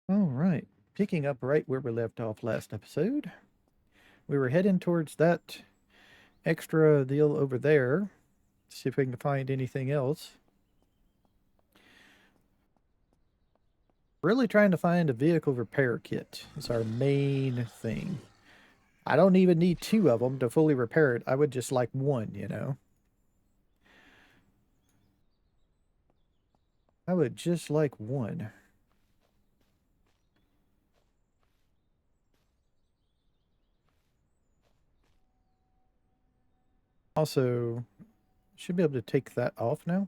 All right. Picking up right where we left off last episode. We were heading towards that extra deal over there. See if we can find anything else. Really trying to find a vehicle repair kit is our main thing. I don't even need two of them to fully repair it. I would just like one, you know. I would just like one. Also, should be able to take that off now.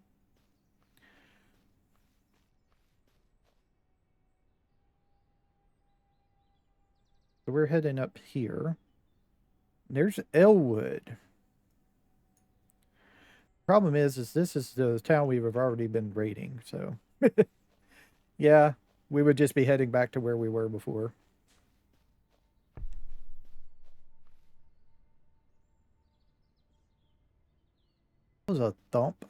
So we're heading up here. There's Elwood. Problem is this is the town we've already been raiding, so yeah, we would just be heading back to where we were before. That was a thump.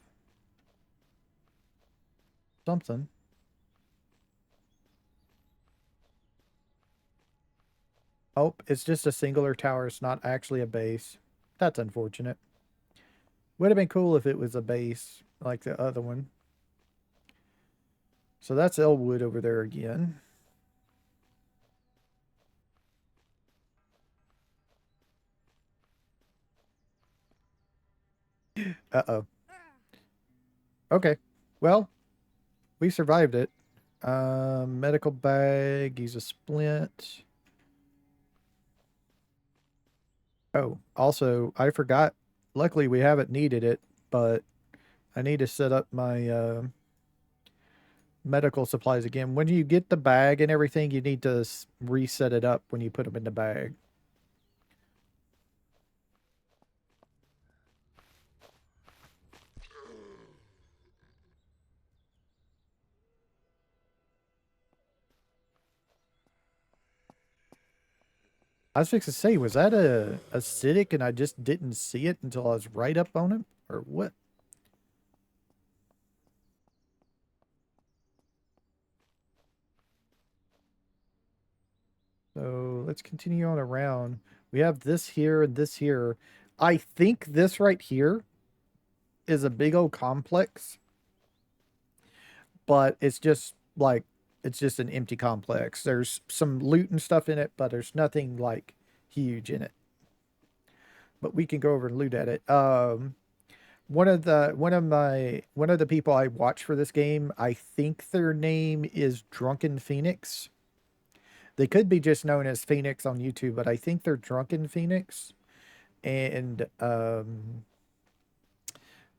Something. Oh, it's just a singular tower. It's not actually a base. That's unfortunate. Would have been cool if it was a base like the other one. So that's Elwood over there again. Uh-oh. Okay. Well, we survived it. Medical bag. Use a splint. Oh, also, I forgot. Luckily, we haven't needed it, but I need to set up my medical supplies again. When you get the bag and everything, you need to reset it up when you put them in the bag. I was fixing to say, was that a acidic and I just didn't see it until I was right up on it? Or what? So let's continue on around. We have this here and this here. I think this right here is a big old complex, but it's just like it's just an empty complex. There's some loot and stuff in it, but there's nothing like huge in it. But we can go over and loot at it. One of the people I watch for this game, I think their name is Drunken Phoenix. They could be just known as Phoenix on YouTube, but I think they're Drunken Phoenix, and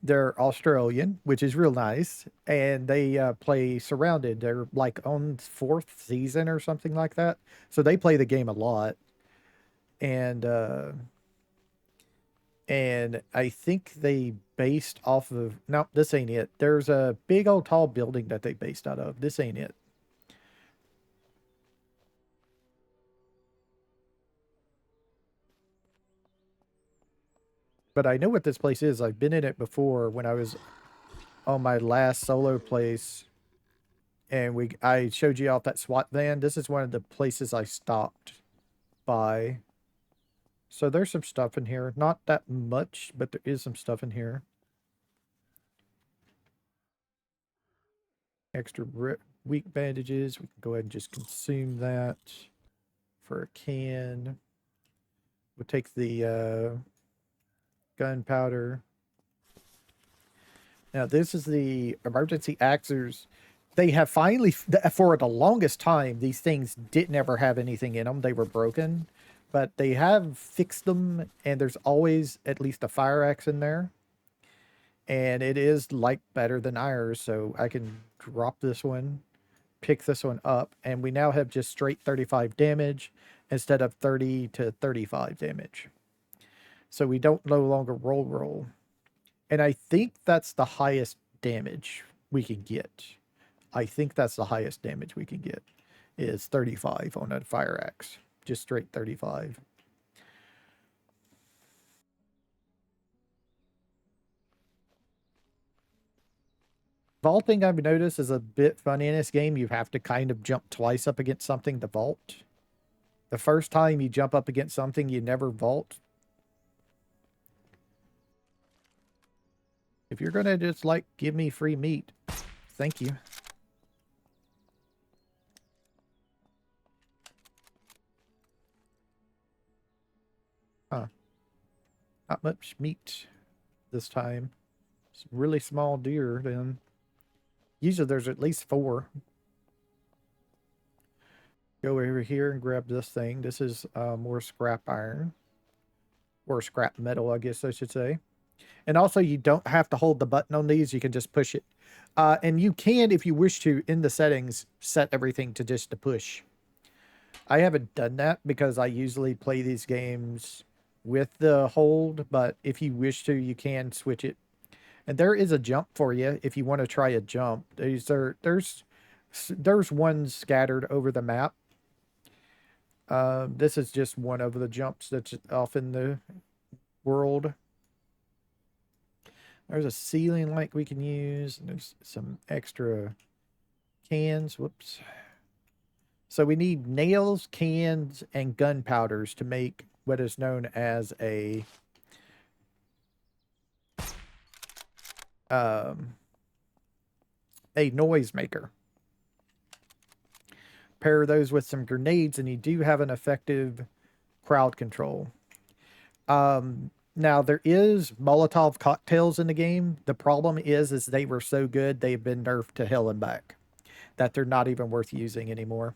they're Australian, which is real nice, and they play Surrounded. They're like on fourth season or something like that, so they play the game a lot, and I think they based off of no, this ain't it. There's a big old tall building that they based out of. This ain't it. But I know what this place is. I've been in it before when I was on my last solo place, and we I showed you off that SWAT van. This is one of the places I stopped by. So there's some stuff in here. Not that much, but there is some stuff in here. Extra weak bandages. We can go ahead and just consume that for a can. We'll take the gunpowder. Now, this is the emergency axers. They have finally, for the longest time, these things didn't ever have anything in them. They were broken, but they have fixed them, and there's always at least a fire axe in there. And it is like better than ours, so I can drop this one, pick this one up, and we now have just straight 35 damage instead of 30 to 35 damage. So we don't no longer roll. And I think that's the highest damage we can get. I think that's the highest damage we can get is 35 on a fire axe. Just straight 35. Vaulting, I've noticed, is a bit funny in this game. You have to kind of jump twice up against something to vault. The first time you jump up against something, you never vault. If you're gonna just, like, give me free meat, thank you. Huh. Not much meat this time. It's really small deer, then. Usually there's at least 4. Go over here and grab this thing. This is more scrap iron. Or scrap metal, I guess I should say. And also, you don't have to hold the button on these. You can just push it. And you can, if you wish to, in the settings, set everything to just to push. I haven't done that because I usually play these games with the hold. But if you wish to, you can switch it. And there is a jump for you if you want to try a jump. There's ones scattered over the map. This is just one of the jumps that's off in the world. There's a ceiling light we can use. And there's some extra cans. Whoops. So we need nails, cans, and gunpowders to make what is known as a noise maker. Pair those with some grenades, and you do have an effective crowd control. Now there is Molotov cocktails in the game. The problem is they were so good they've been nerfed to hell and back, that they're not even worth using anymore.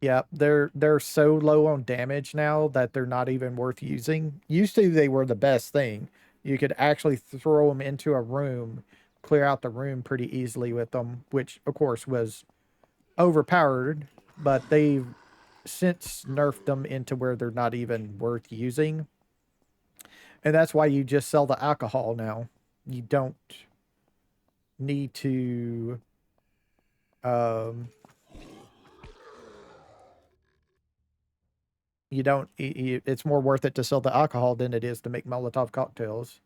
Yeah, they're so low on damage now that they're not even worth using. Used to they were the best thing. You could actually throw them into a room, clear out the room pretty easily with them, which of course was overpowered, but they've since nerfed them into where they're not even worth using. And that's why you just sell the alcohol now. You don't need to you don't it's more worth it to sell the alcohol than it is to make Molotov cocktails.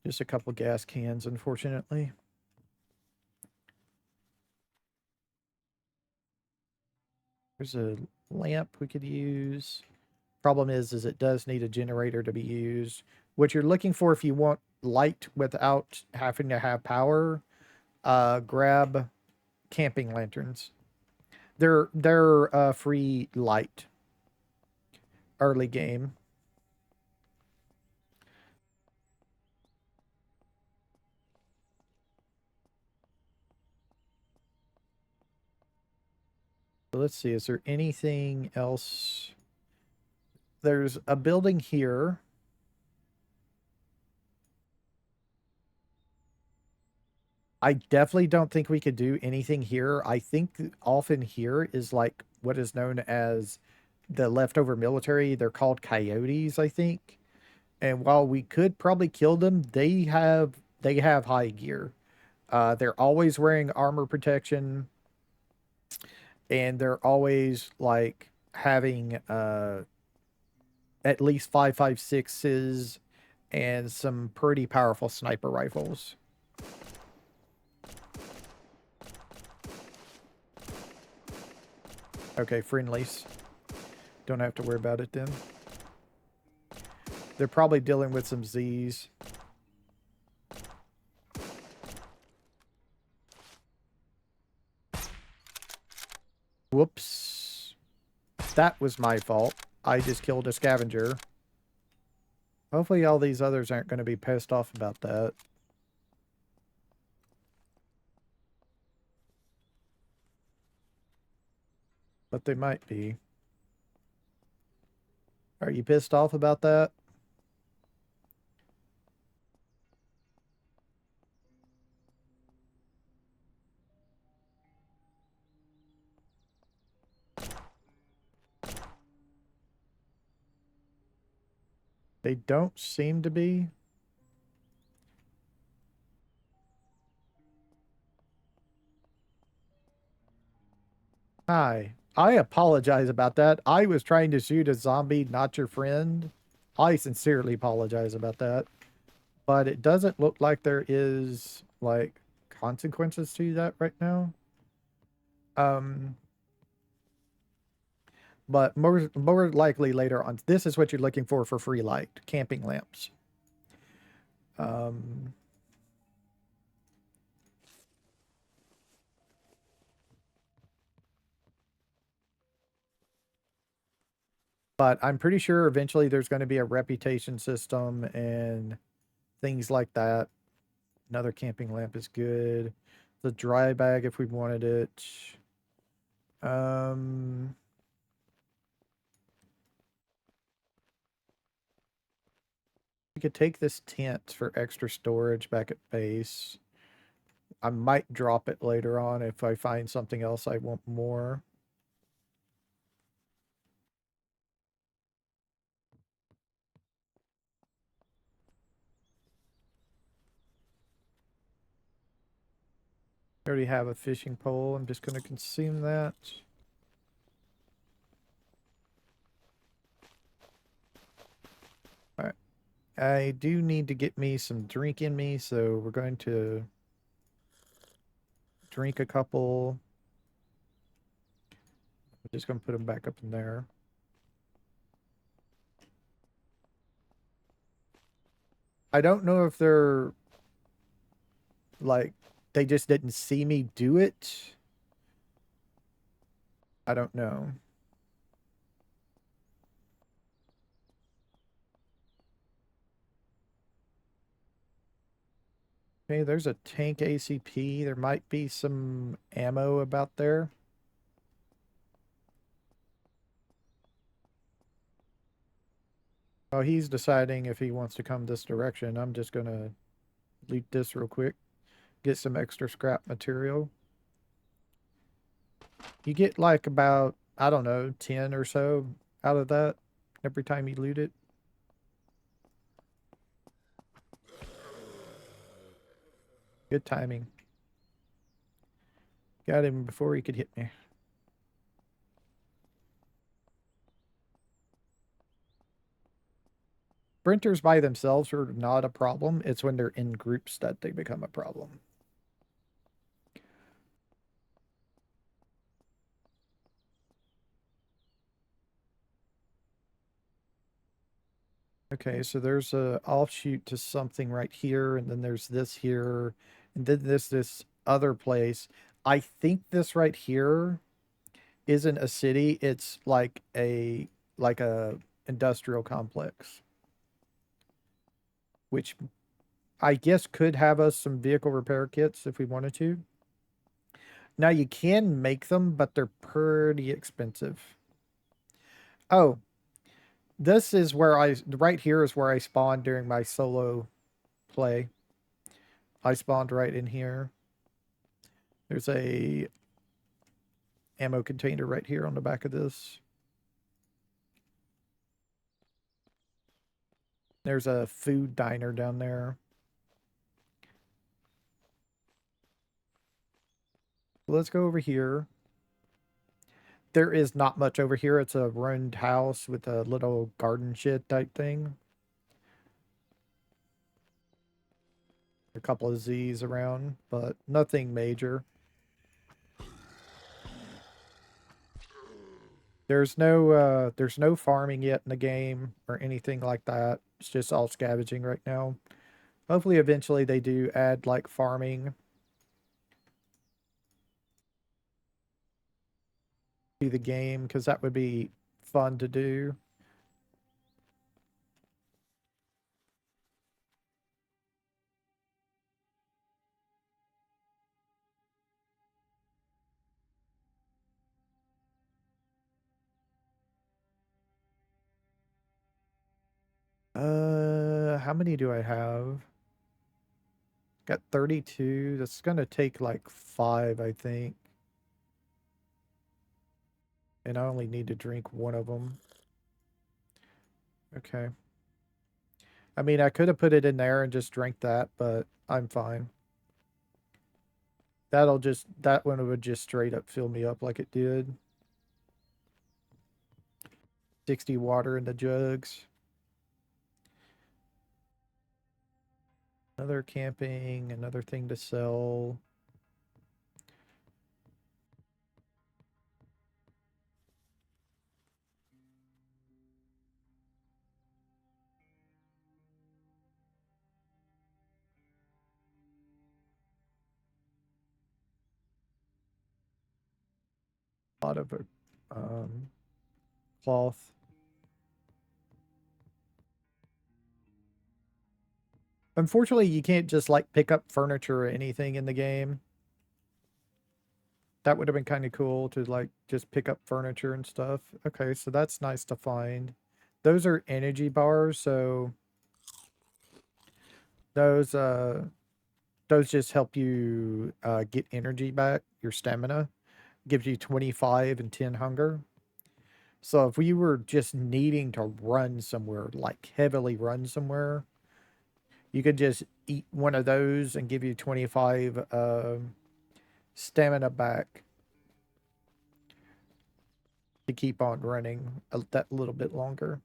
Just a couple gas cans, unfortunately. There's a lamp we could use. Problem is it does need a generator to be used. What you're looking for if you want light without having to have power, grab camping lanterns. They're free light early game. So let's see, is there anything else? There's a building here. I definitely don't think we could do anything here. I think often here is like what is known as the leftover military. They're called coyotes, I think. And while we could probably kill them, they have high gear. They're always wearing armor protection, and they're always like having at least 5.56s and some pretty powerful sniper rifles. Okay, friendlies. Don't have to worry about it then. They're probably dealing with some Z's. Whoops. That was my fault. I just killed a scavenger. Hopefully all these others aren't going to be pissed off about that. But they might be. Are you pissed off about that? They don't seem to be. Hi. I apologize about that. I was trying to shoot a zombie, not your friend. I sincerely apologize about that. but it doesn't look like there is like consequences to that right now. Um, but more likely later on. This is what you're looking for free light, camping lamps. Um, but I'm pretty sure eventually there's going to be a reputation system and things like that. Another camping lamp is good. The dry bag if we wanted it. Um, we could take this tent for extra storage back at base. I might drop it later on if I find something else I want more. I already have a fishing pole. I'm just going to consume that. All right. I do need to get me some drink in me, so we're going to drink a couple. I'm just going to put them back up in there. I don't know if they're like they just didn't see me do it. I don't know. Okay, there's a tank ACP. There might be some ammo about there. Oh, he's deciding if he wants to come this direction. I'm just gonna loot this real quick. Get some extra scrap material. You get like about, I don't know, 10 or so out of that every time you loot it. Good timing. Got him before he could hit me. Sprinters by themselves are not a problem. It's when they're in groups that they become a problem. Okay, so there's a offshoot to something right here, and then there's this here, and then this other place. I think this right here isn't a city, it's like a industrial complex, which I guess could have us some vehicle repair kits if we wanted to. Now you can make them, but they're pretty expensive. Oh, this is where right here is where I spawned during my solo play. I spawned right in here. There's a ammo container right here on the back of this. There's a food diner down there. Let's go over here. There is not much over here. It's a ruined house with a little garden shed type thing. A couple of Z's around, but nothing major. There's no farming yet in the game or anything like that. It's just all scavenging right now. Hopefully eventually they do add like farming to the game because that would be fun to do. How many do I have? Got 32. That's gonna take like 5, I think. And I only need to drink one of them. Okay. I mean, I could have put it in there and just drank that, but I'm fine. That one would just straight up fill me up like it did. 60 water in the jugs. Another camping, another thing to sell. A lot of cloth. Unfortunately, you can't just like pick up furniture or anything in the game. That would have been kind of cool to like just pick up furniture and stuff. Okay, so that's nice to find. Those are energy bars, so those uh those just help you get energy back, your stamina. Gives you 25 and 10 hunger. So if we were just needing to run somewhere, like heavily run somewhere, you could just eat one of those and give you 25 stamina back to keep on running that little bit longer.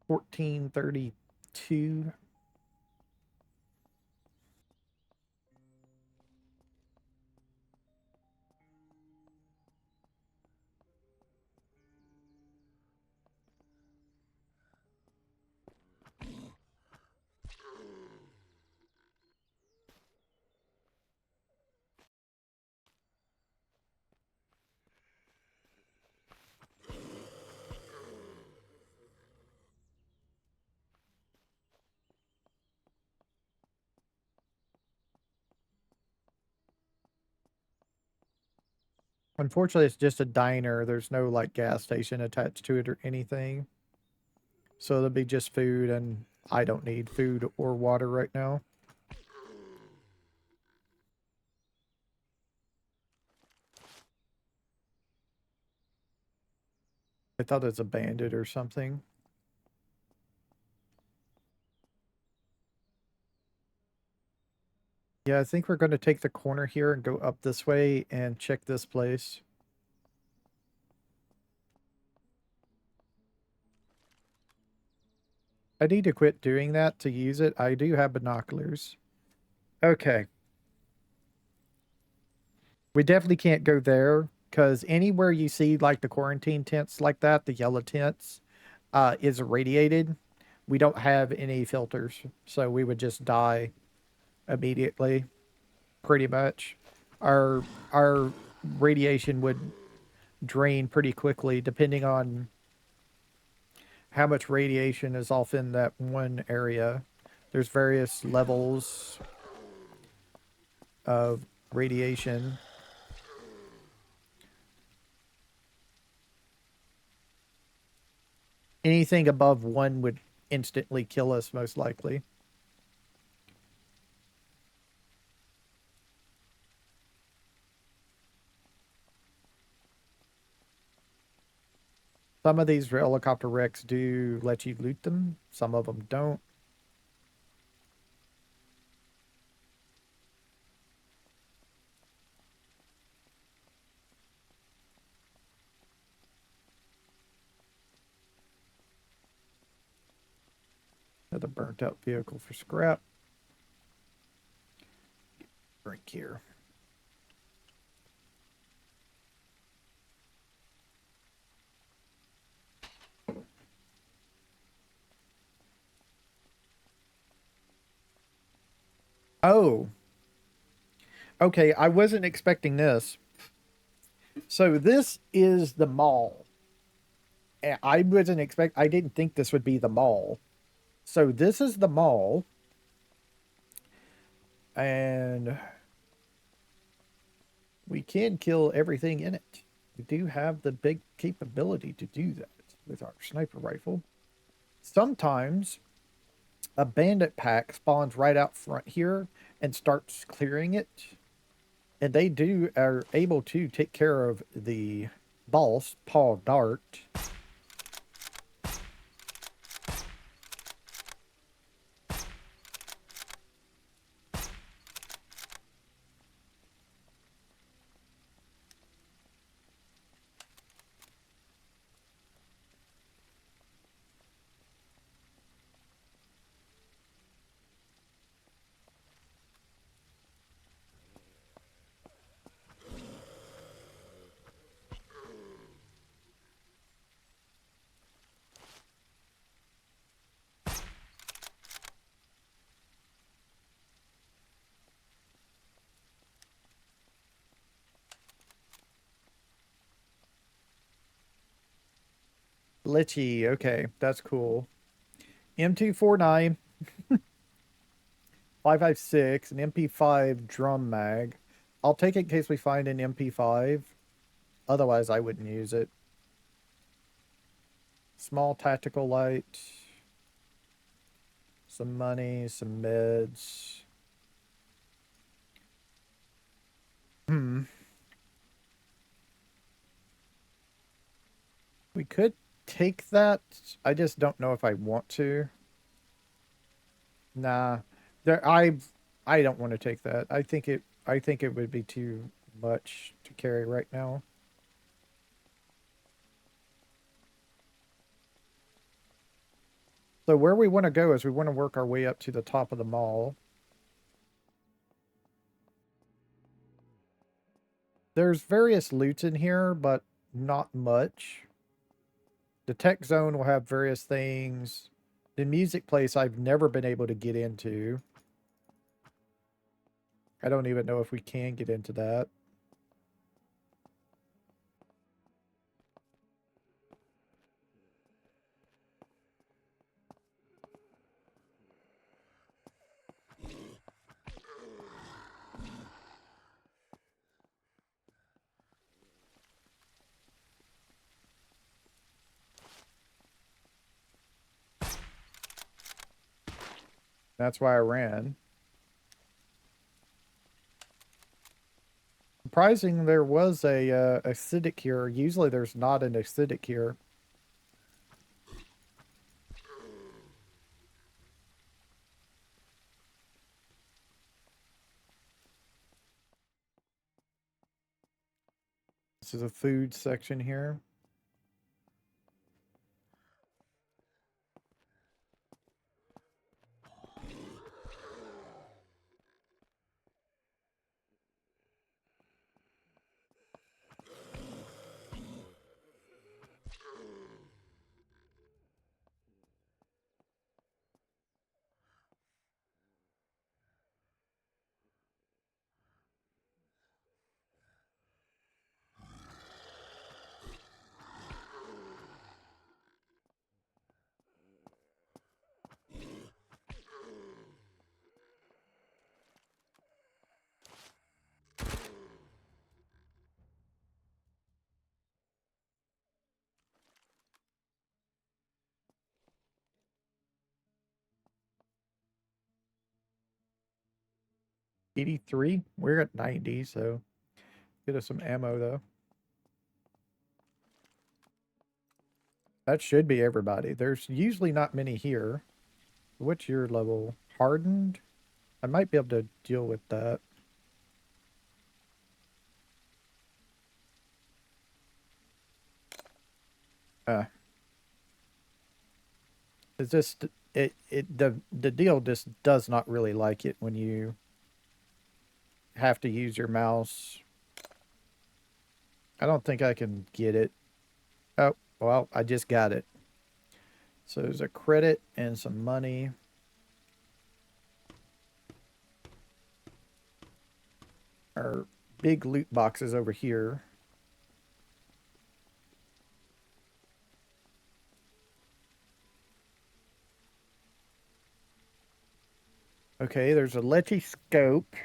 1432. Unfortunately, it's just a diner. There's no like gas station attached to it or anything. So it'll be just food, and I don't need food or water right now. I thought it was a bandit or something. Yeah, I think we're going to take the corner here and go up this way and check this place. I need to quit doing that to use it. I do have binoculars. Okay. We definitely can't go there because anywhere you see like the quarantine tents like that, the yellow tents, is irradiated. We don't have any filters, so we would just die immediately, pretty much. Our radiation would drain pretty quickly depending on how much radiation is off in that one area. There's various levels of radiation. Anything above one would instantly kill us, most likely. Some of these helicopter wrecks do let you loot them, some of them don't. Another burnt out vehicle for scrap. Drink here. Oh, okay. I wasn't expecting this. So this is the mall. I wasn't expect. I didn't think this would be the mall. So this is the mall, and we can kill everything in it. We do have the big capability to do that with our sniper rifle. Sometimes a bandit pack spawns right out front here and starts clearing it. And they are able to take care of the boss, Paul Dart. Litchi. Okay, that's cool. M249, 556, an MP5 drum mag. I'll take it in case we find an MP5. Otherwise, I wouldn't use it. Small tactical light. Some money, some meds. Hmm. We could take that. I just don't know if I want to. Nah. There I don't want to take that. I think it would be too much to carry right now. So where we want to go is we want to work our way up to the top of the mall. There's various loots in here, but not much. The tech zone will have various things. The music place I've never been able to get into. I don't even know if we can get into that. That's why I ran. Surprising there was a acidic here. Usually there's not an acidic here. This is a food section here. $83. We're at 90, so get us some ammo though. That should be everybody. There's usually not many here. What's your level? Hardened? I might be able to deal with that. Uh, it's just the deal just does not really like it when you have to use your mouse. I don't think I can get it. Oh, well, I just got it. So there's a credit and some money. Our big loot boxes over here. Okay, there's a Lecce scope,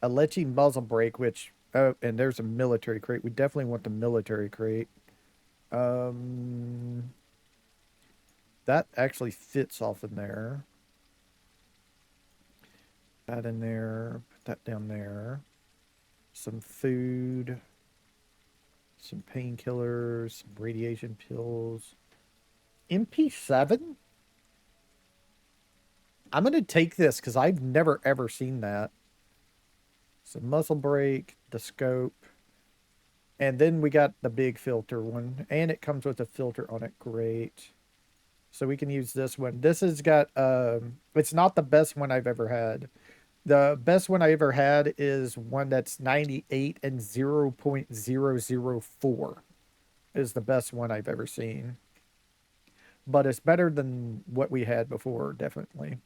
a Lecce muzzle brake, which oh, and there's a military crate. We definitely want the military crate. Um, that actually fits off in there. That in there. Put that down there. Some food. Some painkillers. Some radiation pills. MP7? I'm going to take this because I've never ever seen that. Some muzzle brake, the scope. And then we got the big filter one. And it comes with a filter on it. Great. So we can use this one. This has got, it's not the best one I've ever had. The best one I ever had is one that's 98 and 0.004 is the best one I've ever seen. But it's better than what we had before, definitely.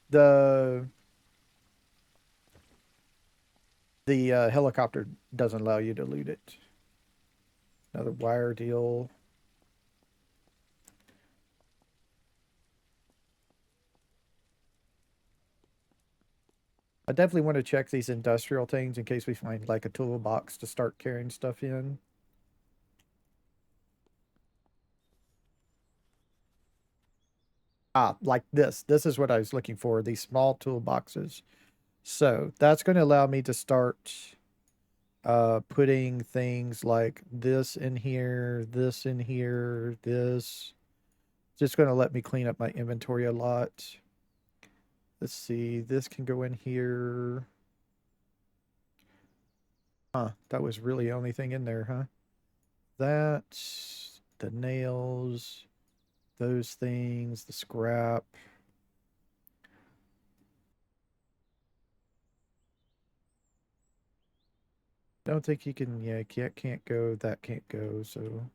The the helicopter doesn't allow you to loot it. Another wire deal. I definitely want to check these industrial things in case we find like a toolbox to start carrying stuff in. Ah, like this. This is what I was looking for, these small toolboxes. So that's going to allow me to start putting things like this in here, this in here, this. Just going to let me clean up my inventory a lot. Let's see, this can go in here. Huh, that was really the only thing in there, huh? That's the nails, those things, the scrap. Don't think you can, yeah, can't go, that can't go, so.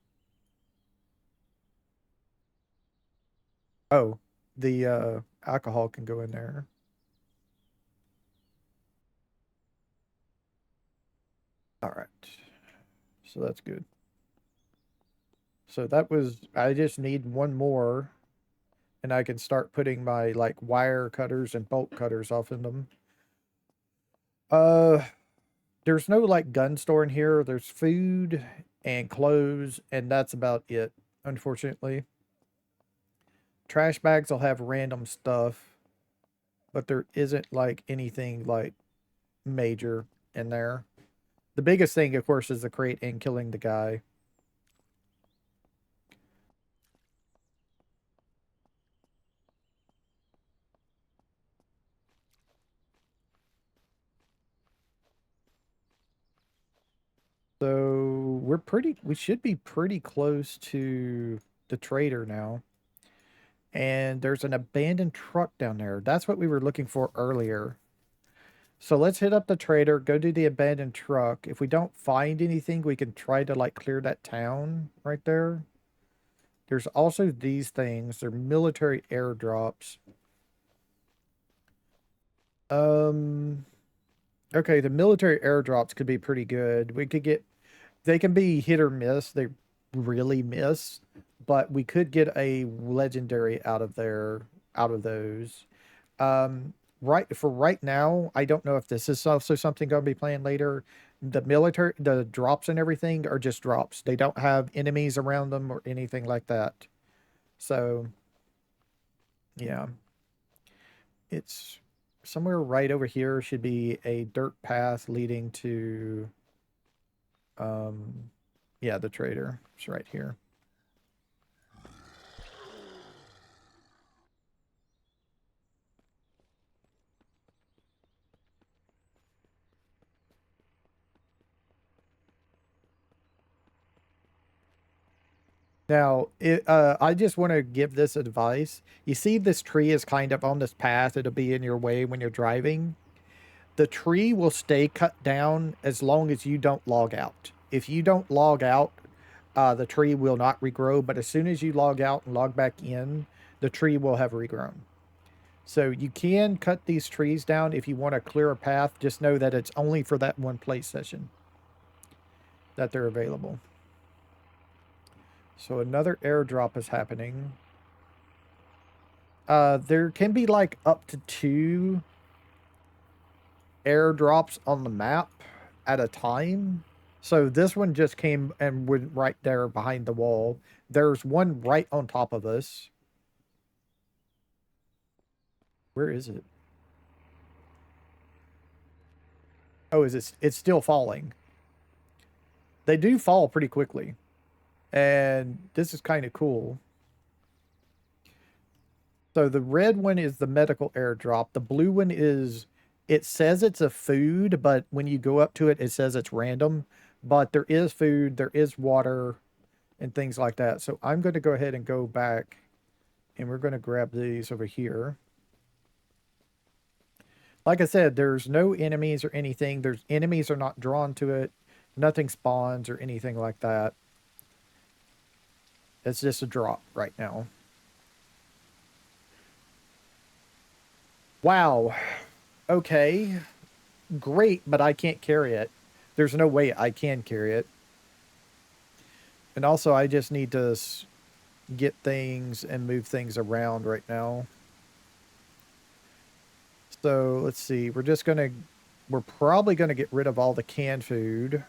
Oh, the alcohol can go in there. All right. So that's good. So that was, I just need one more and I can start putting my like wire cutters and bolt cutters off in them. Uh, there's no like gun store in here. There's food and clothes, and that's about it, unfortunately. Trash bags will have random stuff, but there isn't like anything like major in there. The biggest thing, of course, is the crate and killing the guy. So we should be pretty close to the trader now. And there's an abandoned truck down there. That's what we were looking for earlier. So let's hit up the trader, go to the abandoned truck. If we don't find anything, we can try to like clear that town right there. There's also these things. They're military airdrops. Um, okay, the military airdrops could be pretty good. We could get, they can be hit or miss. They really miss, but we could get a legendary out of there, out of those. Right for right now, I don't know if this is also something going to be playing later. The drops and everything are just drops. They don't have enemies around them or anything like that. So, yeah, it's somewhere right over here should be a dirt path leading to, um, yeah, the trader. It's right here. Now, I just want to give this advice. You see, this tree is kind of on this path. It'll be in your way when you're driving. The tree will stay cut down as long as you don't log out. If you don't log out, the tree will not regrow. But as soon as you log out and log back in, the tree will have regrown. So you can cut these trees down if you want to clear a path. Just know that it's only for that one play session that they're available. So another airdrop is happening. There can be like up to 2 airdrops on the map at a time. So this one just came and went right there behind the wall. There's one right on top of us. Where is it? Oh, is it? It's still falling. They do fall pretty quickly. And this is kind of cool. So the red one is the medical airdrop. The blue one is, it says it's a food, but when you go up to it, it says it's random. But there is food, there is water, and things like that. So I'm going to go ahead and go back, and we're going to grab these over here. Like I said, there's no enemies or anything. There's enemies are not drawn to it. Nothing spawns or anything like that. It's just a drop right now. Wow. Okay. Great, but I can't carry it. There's no way I can carry it. And also, I just need to get things and move things around right now. So let's see. We're probably gonna get rid of all the canned food.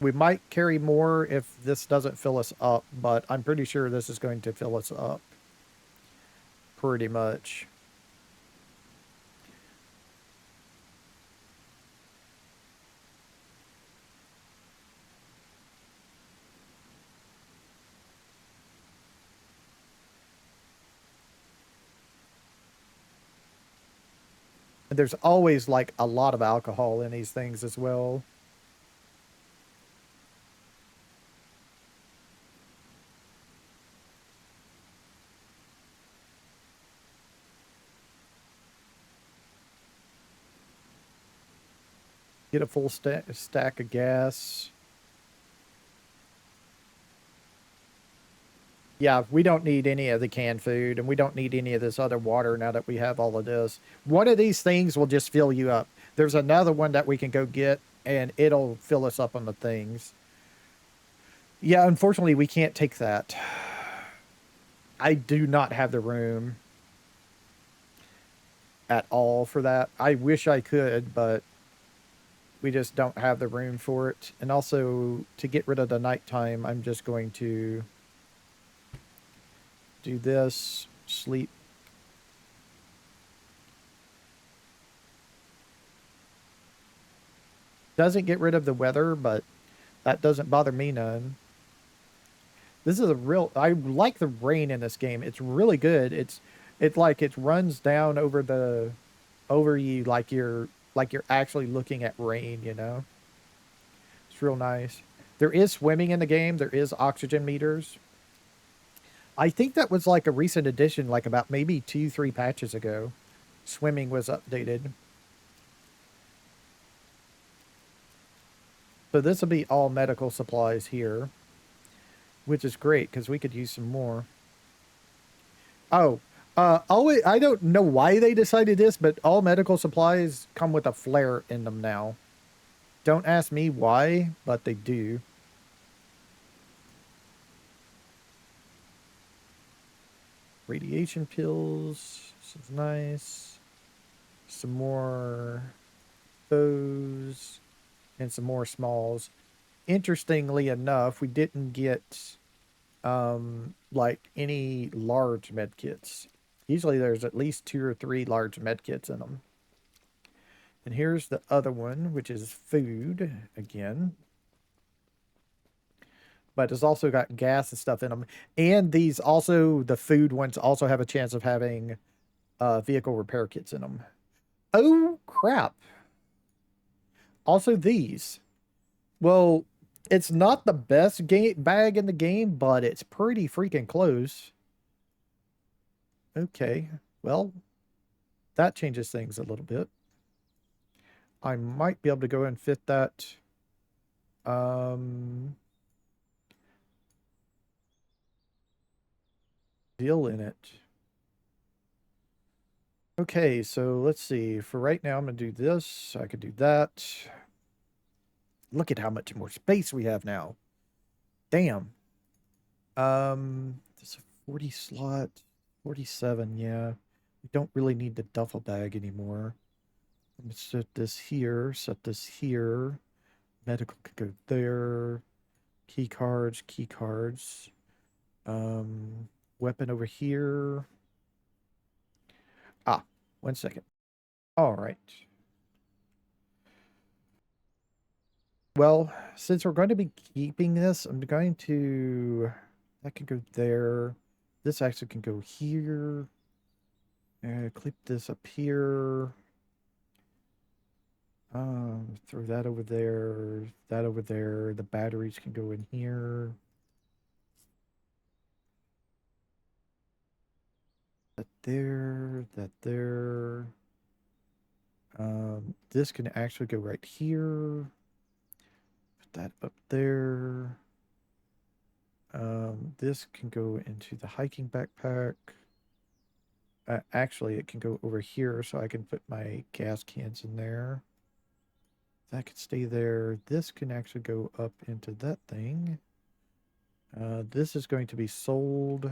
We might carry more if this doesn't fill us up, but I'm pretty sure this is going to fill us up pretty much. And there's always like a lot of alcohol in these things as well. Get a full stack of gas. Yeah, we don't need any of the canned food, and we don't need any of this other water now that we have all of this. One of these things will just fill you up. There's another one that we can go get, and it'll fill us up on the things. Yeah, unfortunately, we can't take that. I do not have the room at all for that. I wish I could, but we just don't have the room for it. And also, to get rid of the nighttime, I'm just going to do this, sleep. Doesn't get rid of the weather, but that doesn't bother me none. This is a real, I like the rain in this game. It's really good. It's like it runs down over you like you're actually looking at rain, you know? It's real nice. There is swimming in the game. There is oxygen meters. I think that was like a recent addition, like about maybe 2, 3 patches ago. Swimming was updated. So this will be all medical supplies here, which is great because we could use some more. Oh, always, I don't know why they decided this, but all medical supplies come with a flare in them now. Don't ask me why, but they do. Radiation pills. This is nice. Some more those and some more smalls. Interestingly enough, we didn't get like any large med kits. Usually there's at least 2 or 3 large med kits in them. And here's the other one, which is food again. But it's also got gas and stuff in them. And these also, the food ones also have a chance of having vehicle repair kits in them. Oh, crap. Also these. Well, it's not the best bag in the game, but it's pretty freaking close. Okay. Well, that changes things a little bit. I might be able to go and fit that. Um, deal in it. Okay, so let's see. For right now, I'm going to do this. I could do that. Look at how much more space we have now. Damn. This is a 40 slot. 47, yeah. We don't really need the duffel bag anymore. Let me set this here. Set this here. Medical could go there. Key cards, key cards. Weapon over here. Ah, 1 second. All right. Well, since we're going to be keeping this, I'm going to... That can go there. This actually can go here. Clip this up here. Throw that over there. That over there. The batteries can go in here. That there. That there. This can actually go right here. Put that up there. This can go into the hiking backpack. Actually, it can go over here, so I can put my gas cans in there. That could stay there. This can actually go up into that thing. This is going to be sold.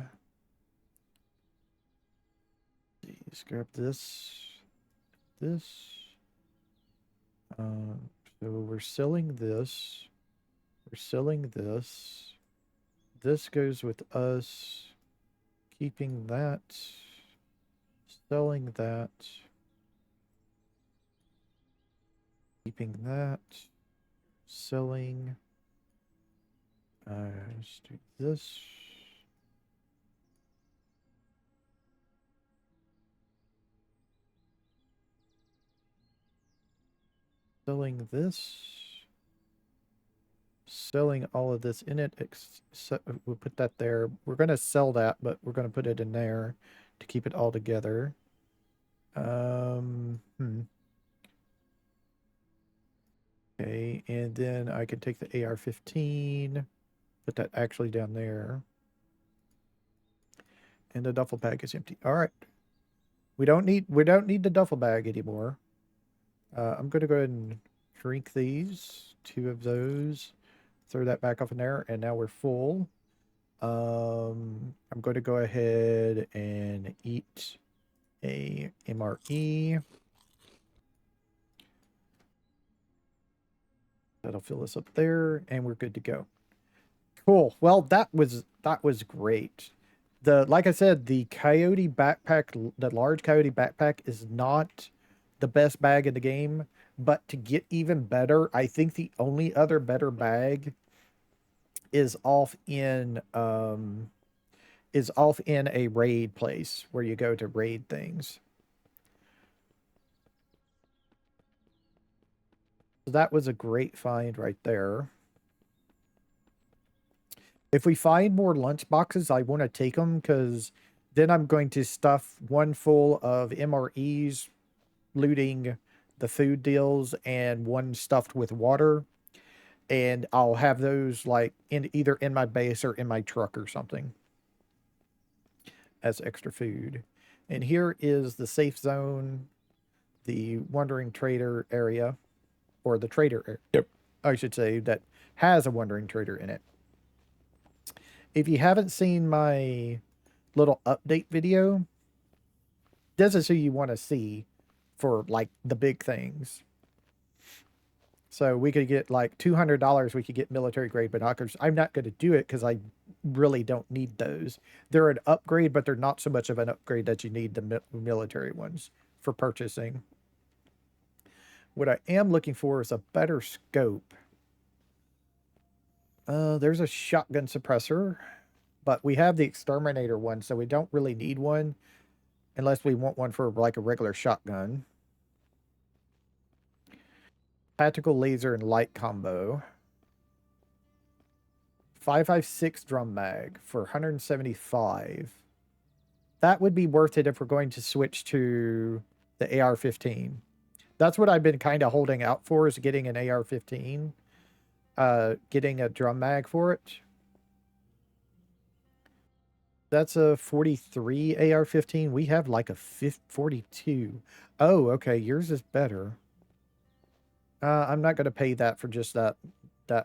Let's grab this. This. So we're selling this. We're selling this. This goes with us. Keeping that. Selling that. Keeping that. Selling. Let's do this. Selling this. Selling all of this in it. We'll put that there. We're going to sell that, but we're going to put it in there to keep it all together. Okay, and then I can take the AR-15, put that actually down there. And the duffel bag is empty. All right. We don't need the duffel bag anymore. I'm going to go ahead and shrink these, 2 of those. Throw that back up in there, and now we're full. I'm going to go ahead and eat a MRE. That'll fill us up there, and we're good to go. Cool. Well, that was great. Like I said, the coyote backpack, the large coyote backpack is not the best bag in the game, but to get even better, I think the only other better bag is off in a raid place where you go to raid things. So that was a great find right there. If we find more lunch boxes, I want to take them because then I'm going to stuff one full of MREs looting the food deals and one stuffed with water. And I'll have those like either in my base or in my truck or something as extra food. And here is the safe zone, the wandering trader area, or the trader, I should say, that has a wandering trader in it. If you haven't seen my little update video, this is who you want to see for like the big things. So we could get like $200. We could get military grade binoculars. I'm not going to do it because I really don't need those. They're an upgrade, but they're not so much of an upgrade that you need the military ones for purchasing. What I am looking for is a better scope. There's a shotgun suppressor, but we have the exterminator one, so we don't really need one unless we want one for like a regular shotgun. Tactical laser and light combo. 5.56 drum mag for 175. That would be worth it if we're going to switch to the AR-15. That's what I've been kind of holding out for, is getting an AR-15. Getting a drum mag for it. That's a 43 AR-15. We have like a 42. Oh, okay. Yours is better. I'm not going to pay that for just that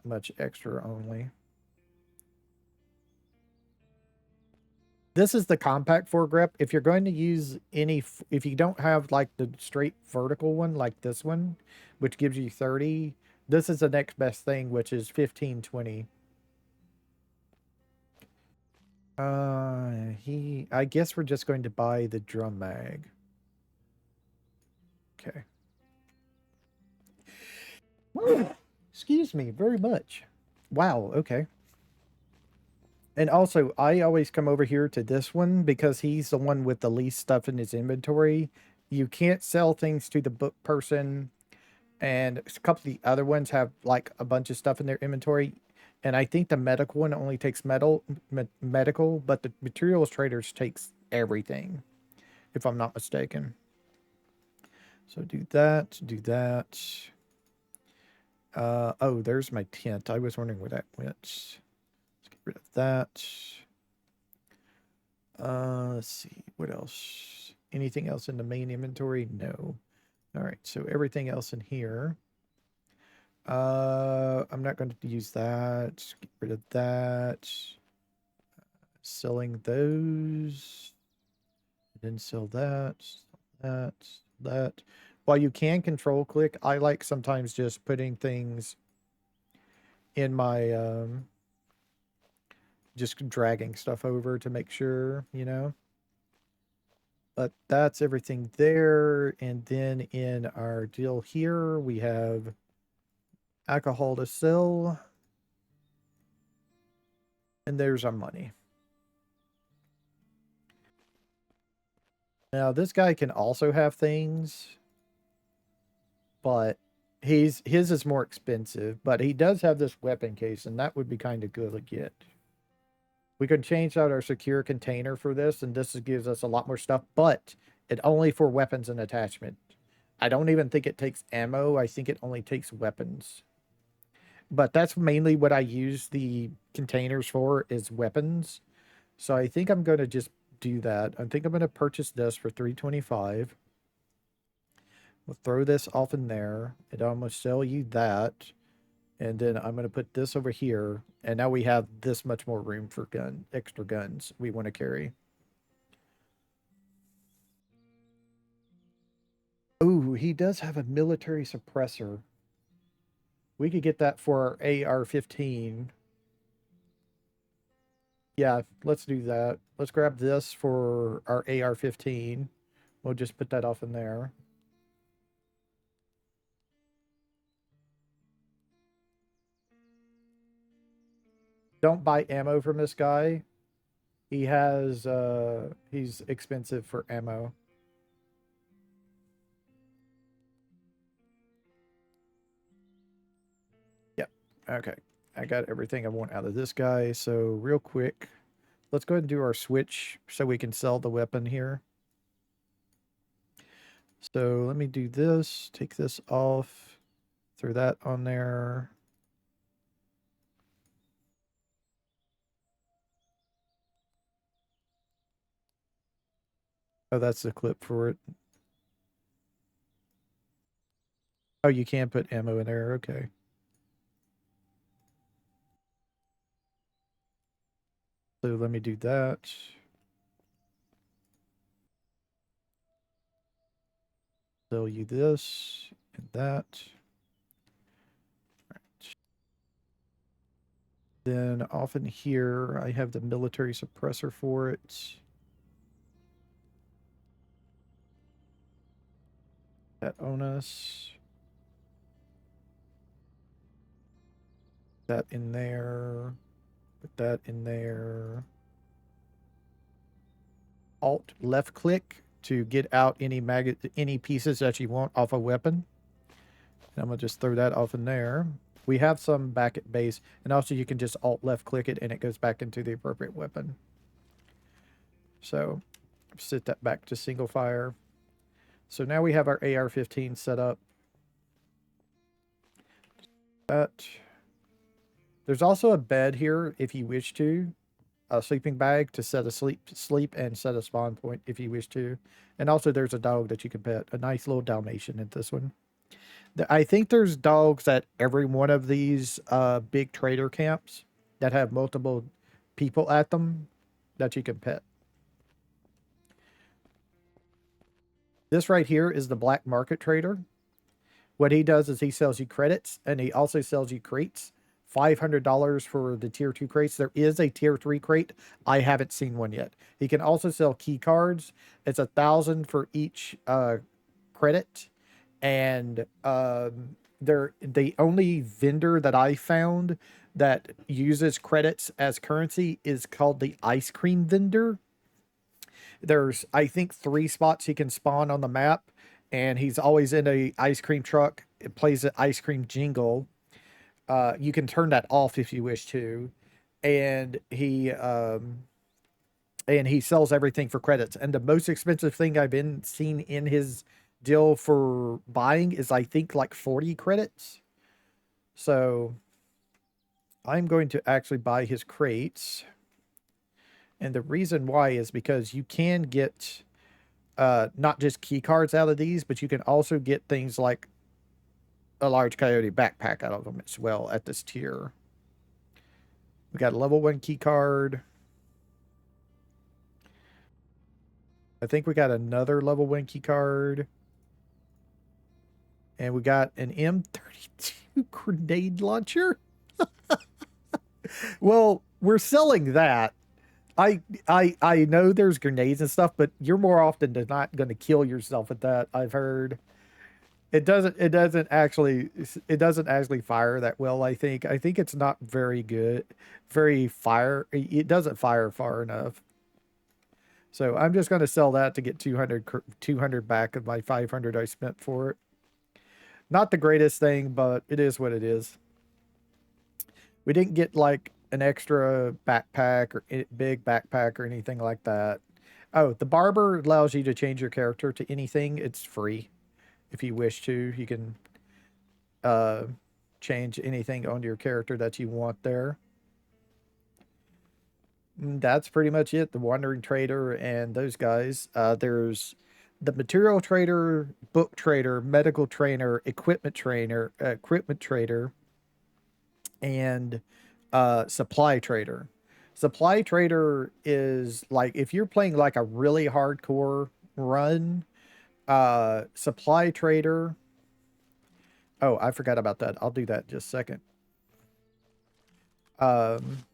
much extra only. This is the compact foregrip. If you're going to use if you don't have like the straight vertical one, like this one, which gives you 30, this is the next best thing, which is 15-20. I guess we're just going to buy the drum mag. Okay. Excuse me very much. Wow, okay. And also, I always come over here to this one because he's the one with the least stuff in his inventory. You can't sell things to the book person, and a couple of the other ones have like a bunch of stuff in their inventory. And I think the medical one only takes medical, but the materials traders takes everything, if I'm not mistaken. So do that, do that. Oh, there's my tent. I was wondering where that went. Let's get rid of that. Let's see, what else? Anything else in the main inventory? No. All right, so everything else in here. I'm not going to use that. Get rid of that. Selling those. Then sell that, that, that. While you can control click, I like sometimes just putting things in my just dragging stuff over to make sure, you know. But that's everything there. And then in our deal here, we have alcohol to sell. And there's our money. Now, this guy can also have things, but his is more expensive. But he does have this weapon case, and that would be kind of good to get. We could change out our secure container for this, and this gives us a lot more stuff, but it only for weapons and attachment. I don't even think it takes ammo. I think it only takes weapons. But that's mainly what I use the containers for is weapons. So I think I'm going to just do that. I think I'm going to purchase this for 325. We'll throw this off in there, and I'm going to sell you that. And then I'm going to put this over here. And now we have this much more room for extra guns we want to carry. Ooh, he does have a military suppressor. We could get that for our AR-15. Yeah, let's do that. Let's grab this for our AR-15. We'll just put that off in there. Don't buy ammo from this guy. He has he's expensive for ammo. Yep. Okay. I got everything I want out of this guy. So real quick, let's go ahead and do our switch so we can sell the weapon here. So let me do this, take this off, throw that on there. Oh, that's the clip for it. Oh, you can put ammo in there. Okay. So let me do that. Sell you this and that. Right. Then off in here, I have the military suppressor for it. That on us. That in there. Put that in there. Alt left click to get out any pieces that you want off a weapon. And I'm gonna just throw that off in there. We have some back at base, and also you can just alt left click it and it goes back into the appropriate weapon. So set that back to single fire. So now we have our AR-15 set up. That. There's also a bed here if you wish to. A sleeping bag to set a sleep and set a spawn point if you wish to. And also there's a dog that you can pet. A nice little Dalmatian in this one. I think there's dogs at every one of these big trader camps that have multiple people at them that you can pet. This right here is the black market trader. What he does is he sells you credits and he also sells you crates. $500 for the tier 2 crates. There is a tier 3 crate. I haven't seen one yet. He can also sell key cards. It's 1,000 for each credit. And they're the only vendor that I found that uses credits as currency is called the ice cream vendor. There's, I think, 3 spots he can spawn on the map, and he's always in a ice cream truck. It plays an ice cream jingle. You can turn that off if you wish to, and he sells everything for credits. And the most expensive thing I've been seen in his deal for buying is I think like 40 credits. So I'm going to actually buy his crates. And the reason why is because you can get not just key cards out of these, but you can also get things like a large coyote backpack out of them as well at this tier. We got a level 1 key card. I think we got another level 1 key card. And we got an M32 grenade launcher. Well, we're selling that. I know there's grenades and stuff, but you're more often than not going to kill yourself with that. I've heard it doesn't actually fire that well. I think it's not very good, very fire. It doesn't fire far enough. So I'm just going to sell that to get 200 back of my 500 I spent for it. Not the greatest thing, but it is what it is. We didn't get like an extra backpack or big backpack or anything like that. Oh, the barber allows you to change your character to anything. It's free. If you wish to, you can uh, change anything on your character that you want there. That's pretty much it. The Wandering Trader and those guys. There's the Material Trader, Book Trader, Medical Trainer, Equipment Trader, and Supply Trader. Supply Trader is like if you're playing like a really hardcore run, Supply Trader. Oh, I forgot about that. I'll do that in just a second. Um,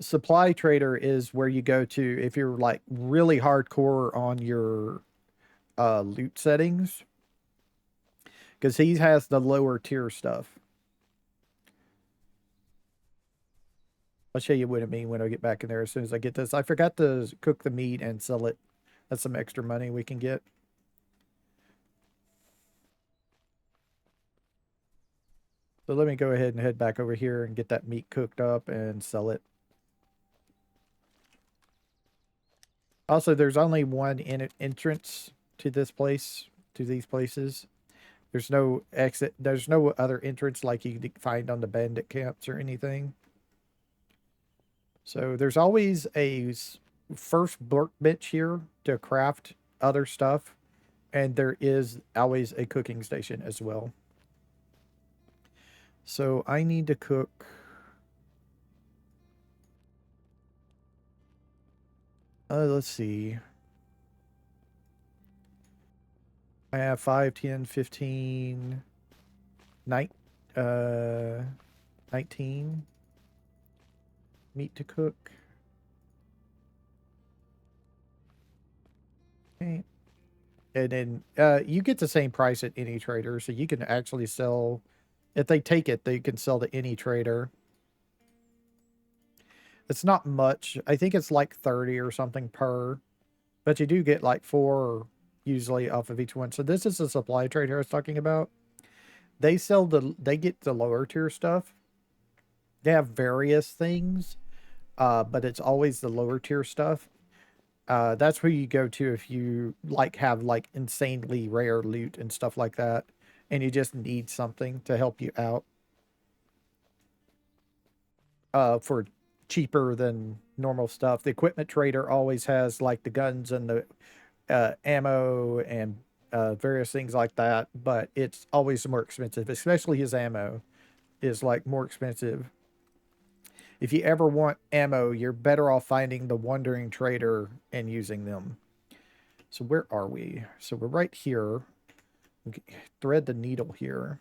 Supply Trader is where you go to if you're like really hardcore on your loot settings, because he has the lower tier stuff. I'll show you what I mean when I get back in there as soon as I get this. I forgot to cook the meat and sell it. That's some extra money we can get. So let me go ahead and head back over here and get that meat cooked up and sell it. Also, there's only one entrance to this place, to these places. There's no exit. There's no other entrance like you can find on the bandit camps or anything. So there's always a first workbench here to craft other stuff. And there is always a cooking station as well. So I need to cook. Let's see. I have 5, 10, 15, 19 meat to cook. Okay. And then you get the same price at any trader, so you can actually sell. If they take it, they can sell to any trader. It's not much. I think it's like 30 or something per, but you do get like 4 usually off of each one. So this is a supply trader I was talking about. They get the lower tier stuff. They have various things, but it's always the lower tier stuff. That's where you go to if you like have like insanely rare loot and stuff like that, and you just need something to help you out. For cheaper than normal stuff. The equipment trader always has like the guns and the ammo and various things like that, but it's always more expensive, especially his ammo is like more expensive. If you ever want ammo, you're better off finding the Wandering Trader and using them. So where are we? So we're right here. Thread the needle here.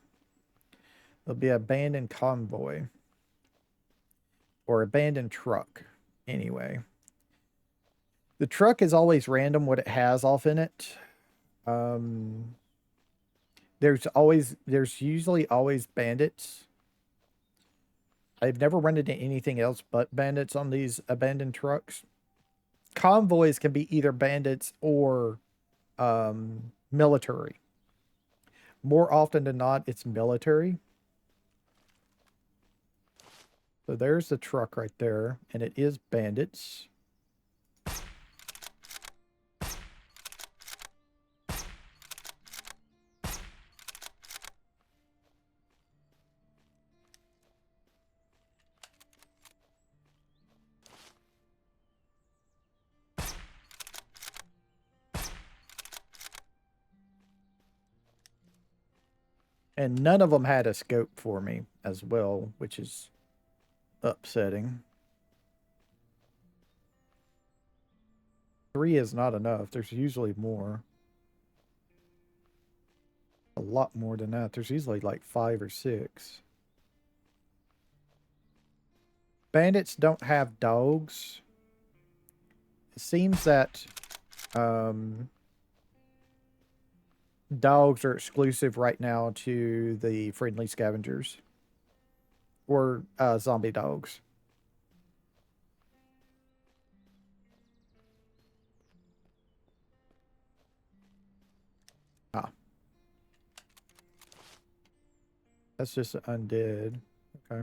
There'll be an abandoned convoy. Or abandoned truck. Anyway. The truck is always random what it has off in it. There's usually always bandits. I've never run into anything else but bandits on these abandoned trucks. Convoys can be either bandits or military. More often than not, it's military. So there's the truck right there, and it is bandits. And none of them had a scope for me as well, which is upsetting. 3 is not enough. There's usually more. A lot more than that. There's usually like 5 or 6. Bandits don't have dogs. It seems that dogs are exclusive right now to the friendly scavengers. Or zombie dogs. Ah. That's just undead. Okay.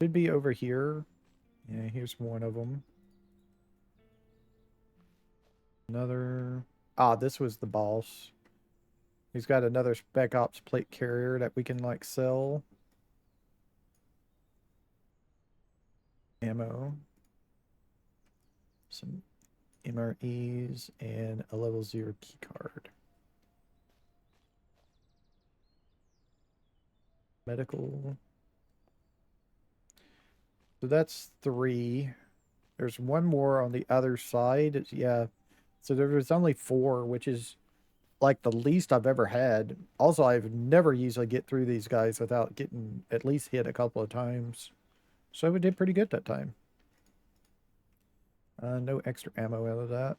Should be over here. Yeah, here's one of them. Another. Ah, this was the boss. He's got another Spec Ops plate carrier that we can, like, sell. Ammo. Some MREs and a level 0 key card. Medical. So that's 3. There's one more on the other side. Yeah. So there was only 4, which is like the least I've ever had. Also, I've never usually get through these guys without getting at least hit a couple of times. So we did pretty good that time. No extra ammo out of that.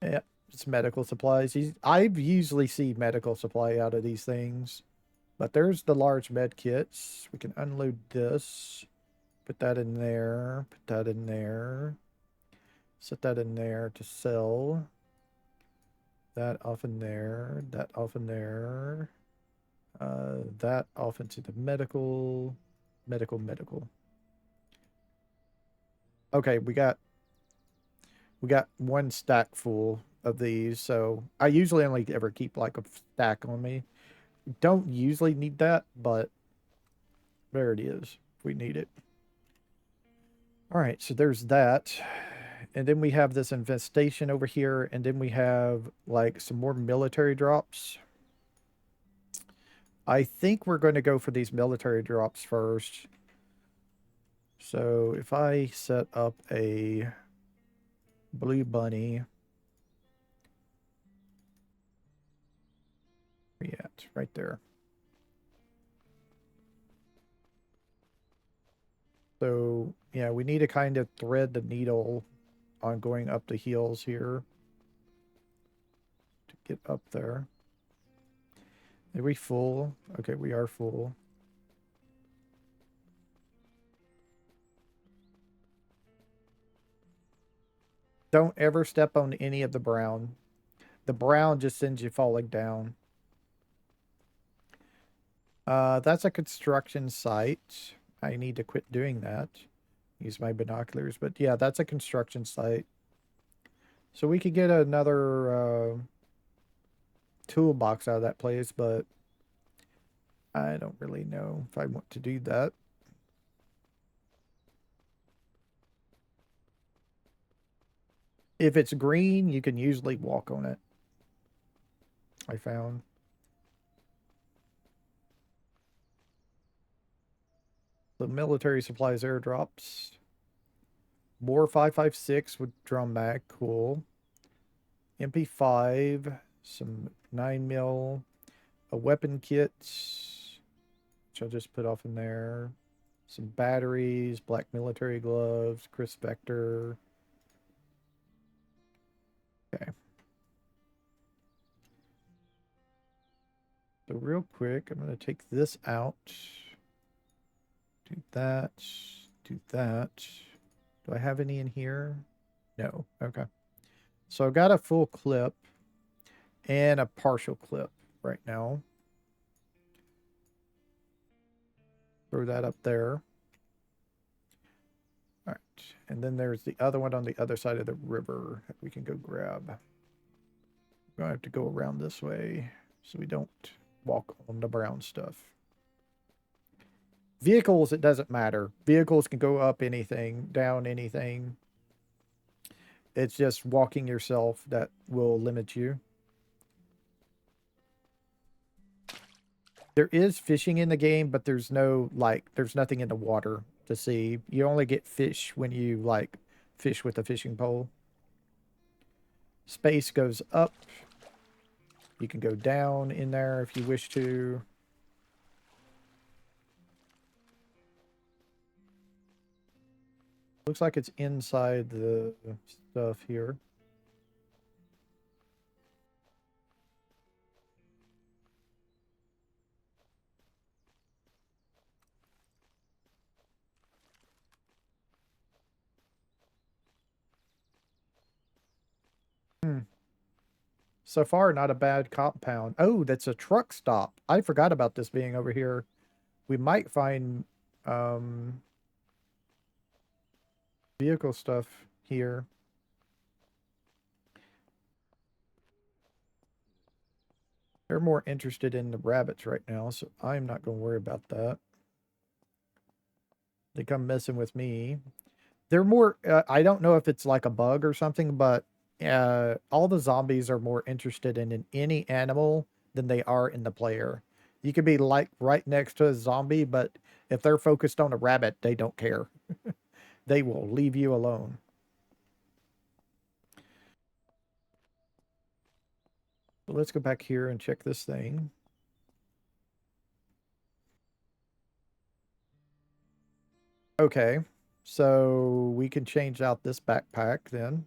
Yeah, it's medical supplies. I've usually see medical supply out of these things. But there's the large med kits. We can unload this. Put that in there. Put that in there. Set that in there to sell. That off in there. That off in there. That off into the medical. Medical. Okay, we got one stack full of these, so I usually only ever keep like a stack on me. Don't usually need that, but there it is. We need it. All right, so there's that. And then we have this infestation over here, and then we have like some more military drops. I think we're going to go for these military drops first. So if I set up a blue bunny. Where you at? Right there. So, yeah, we need to kind of thread the needle on going up the hills here to get up there. Are we full? Okay, we are full. Don't ever step on any of the brown. The brown just sends you falling down. That's a construction site. I need to quit doing that. Use my binoculars. But yeah, that's a construction site. So we could get another toolbox out of that place, but I don't really know if I want to do that. If it's green, you can usually walk on it. I found. The military supplies airdrops. More 5.56 with drum mag. Cool. MP5. Some 9mm. A weapon kit, which I'll just put off in there. Some batteries. Black military gloves. Chris Vector. Okay. So real quick, I'm going to take this out. Do that. Do that. Do I have any in here? No. Okay. So I've got a full clip and a partial clip right now. Throw that up there. All right. And then there's the other one on the other side of the river that we can go grab. We're going to have to go around this way so we don't walk on the brown stuff. Vehicles, it doesn't matter. Vehicles can go up anything, down anything. It's just walking yourself that will limit you. There is fishing in the game, but there's no, like, there's nothing in the water to see. You only get fish when you, like, fish with a fishing pole. Space goes up. You can go down in there if you wish to. Looks like it's inside the stuff here. Hmm. So far, not a bad compound. Oh, that's a truck stop. I forgot about this being over here. We might find um, vehicle stuff here. They're more interested in the rabbits right now, so I'm not going to worry about that. They come messing with me. They're more, I don't know if it's like a bug or something, but all the zombies are more interested in any animal than they are in the player. You could be like right next to a zombie, but if they're focused on a rabbit, they don't care. They will leave you alone. So let's go back here and check this thing. Okay, so we can change out this backpack then.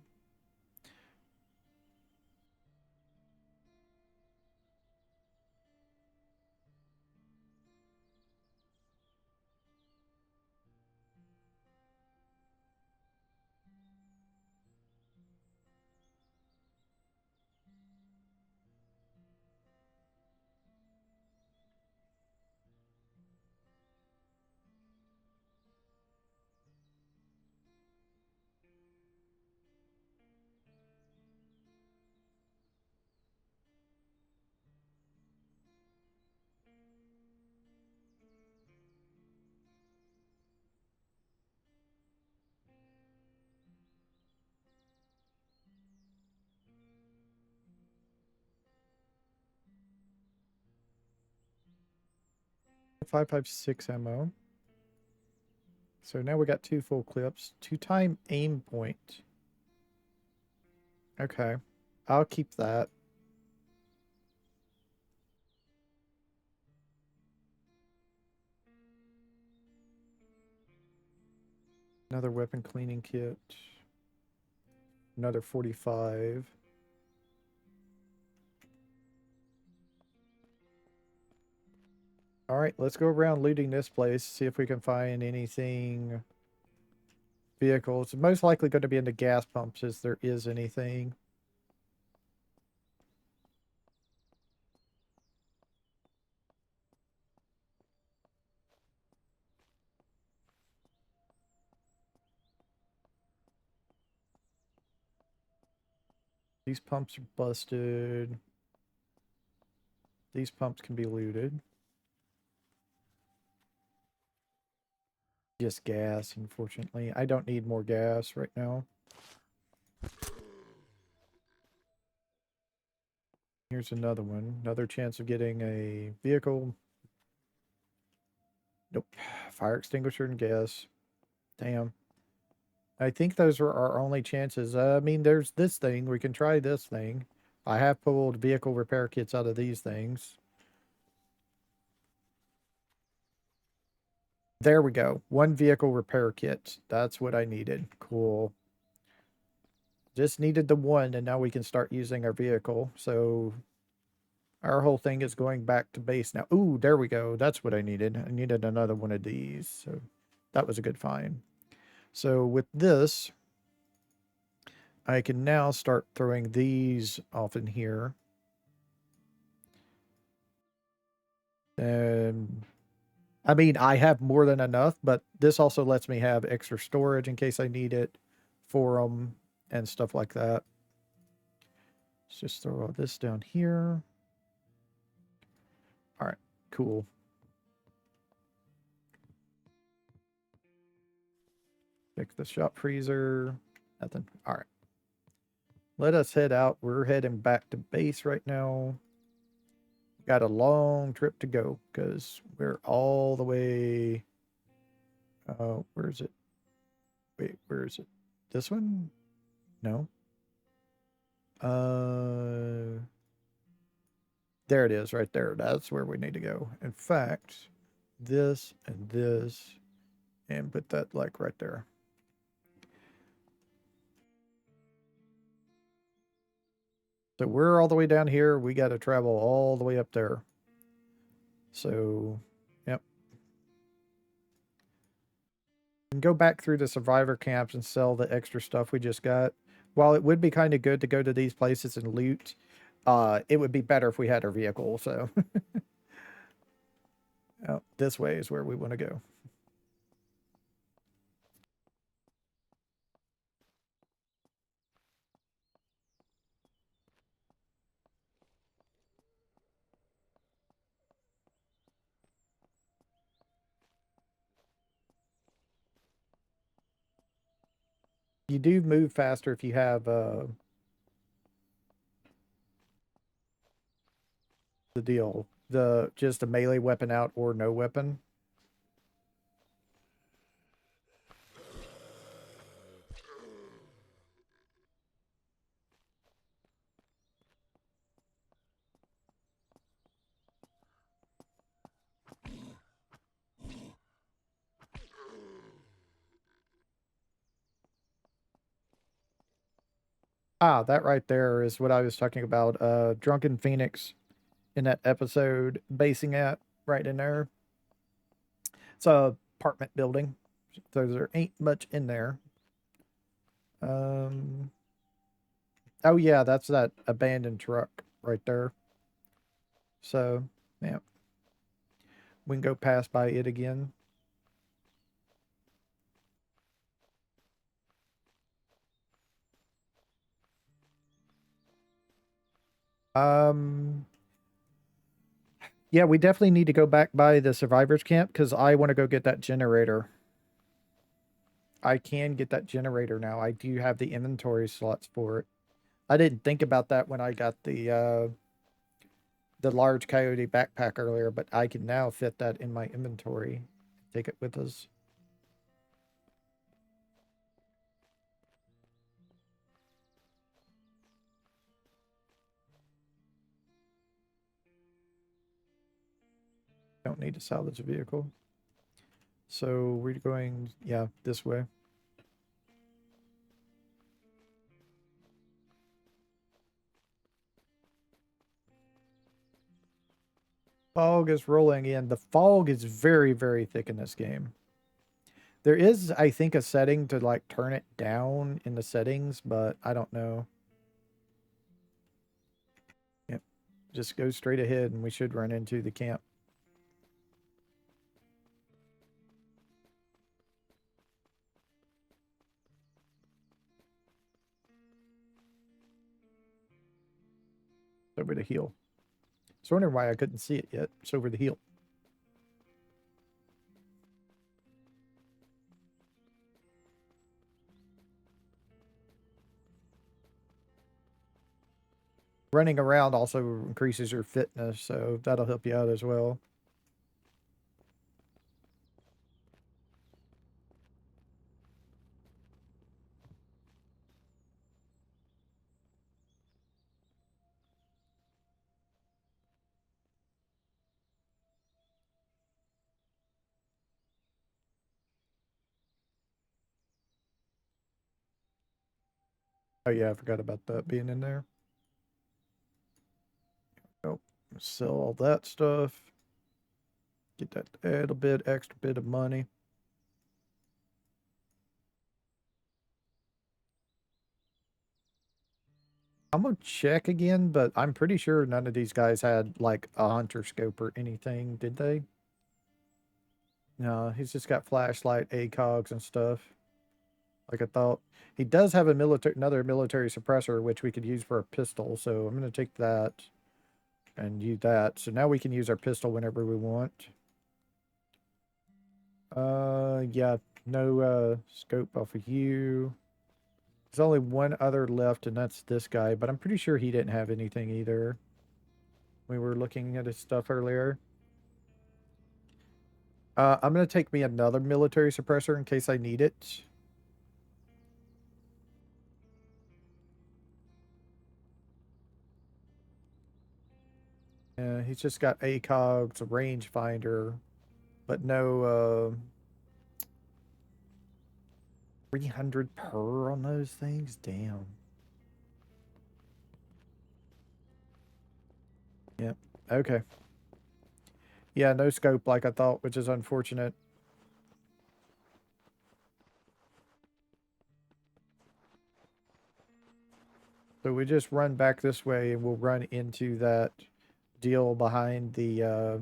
5.56 ammo. So now we got 2 full clips. 2-time aim point. Okay. I'll keep that. Another weapon cleaning kit. Another 45. All right, let's go around looting this place. See if we can find anything. Vehicles. It's most likely going to be in the gas pumps if there is anything. These pumps are busted. These pumps can be looted. Just gas, unfortunately. I don't need more gas right now. Here's another one. Another chance of getting a vehicle. Nope. Fire extinguisher and gas. Damn. I think those are our only chances. I mean, there's this thing. We can try this thing. I have pulled vehicle repair kits out of these things. There we go. 1 vehicle repair kit. That's what I needed. Cool. Just needed the 1, and now we can start using our vehicle. So our whole thing is going back to base now. Ooh, there we go. That's what I needed. I needed another one of these. So that was a good find. So with this, I can now start throwing these off in here. And I mean, I have more than enough, but this also lets me have extra storage in case I need it for them and stuff like that. Let's just throw all this down here. cool. Fix the shop freezer. Nothing. All right. Let us head out. We're heading back to base right now. Got a long trip to go because we're all the way. Where is it? Wait, where is it? This one? No. There it is, right there. That's where we need to go. In fact, this, and put that like right there. So we're all the way down here. We got to travel all the way up there. So, yep. And go back through the survivor camps and sell the extra stuff we just got. While it would be kind of good to go to these places and loot, it would be better if we had our vehicle. So, oh, this way is where we want to go. You do move faster if you have the deal, the just a melee weapon out or no weapon. Ah, that right there is what I was talking about. Drunken Phoenix in that episode, basing at right in there. It's a apartment building, so there ain't much in there. Um, oh yeah, that's that abandoned truck right there. So yeah, we can go pass by it again. Um, yeah, we definitely need to go back by the survivors camp because I want to go get that generator. I can get that generator now. I do have the inventory slots for it. I didn't think about that when I got the large coyote backpack earlier, but I can now fit that in my inventory. Take it with us. Don't need to salvage a vehicle. So we're going, yeah, this way. Fog is rolling in. The fog is very, very thick in this game. There is, I think, a setting to like turn it down in the settings, but I don't know. Yep. Just go straight ahead and we should run into the camp. Over the hill. I was wondering why I couldn't see it yet. It's over the hill. Running around also increases your fitness, so that'll help you out as well. Oh yeah, I forgot about that being in there. Oh, sell all that stuff. Get that little bit extra bit of money. I'm gonna check again, but I'm pretty sure none of these guys had like a hunter scope or anything, did they? No, he's just got flashlight, ACOGs, and stuff. Like I thought. He does have a another military suppressor, which we could use for a pistol, so I'm gonna take that. and use that. So now we can use our pistol whenever we want. Yeah, no scope off of you. There's only one other left, and that's this guy, but I'm pretty sure he didn't have anything either. We were looking at his stuff earlier. I'm going to take me another military suppressor in case I need it. He's just got ACOGs, a rangefinder, but no 300 per on those things? Damn. Yep. Okay. Yeah, no scope like I thought, which is unfortunate. So we just run back this way and we'll run into that deal behind the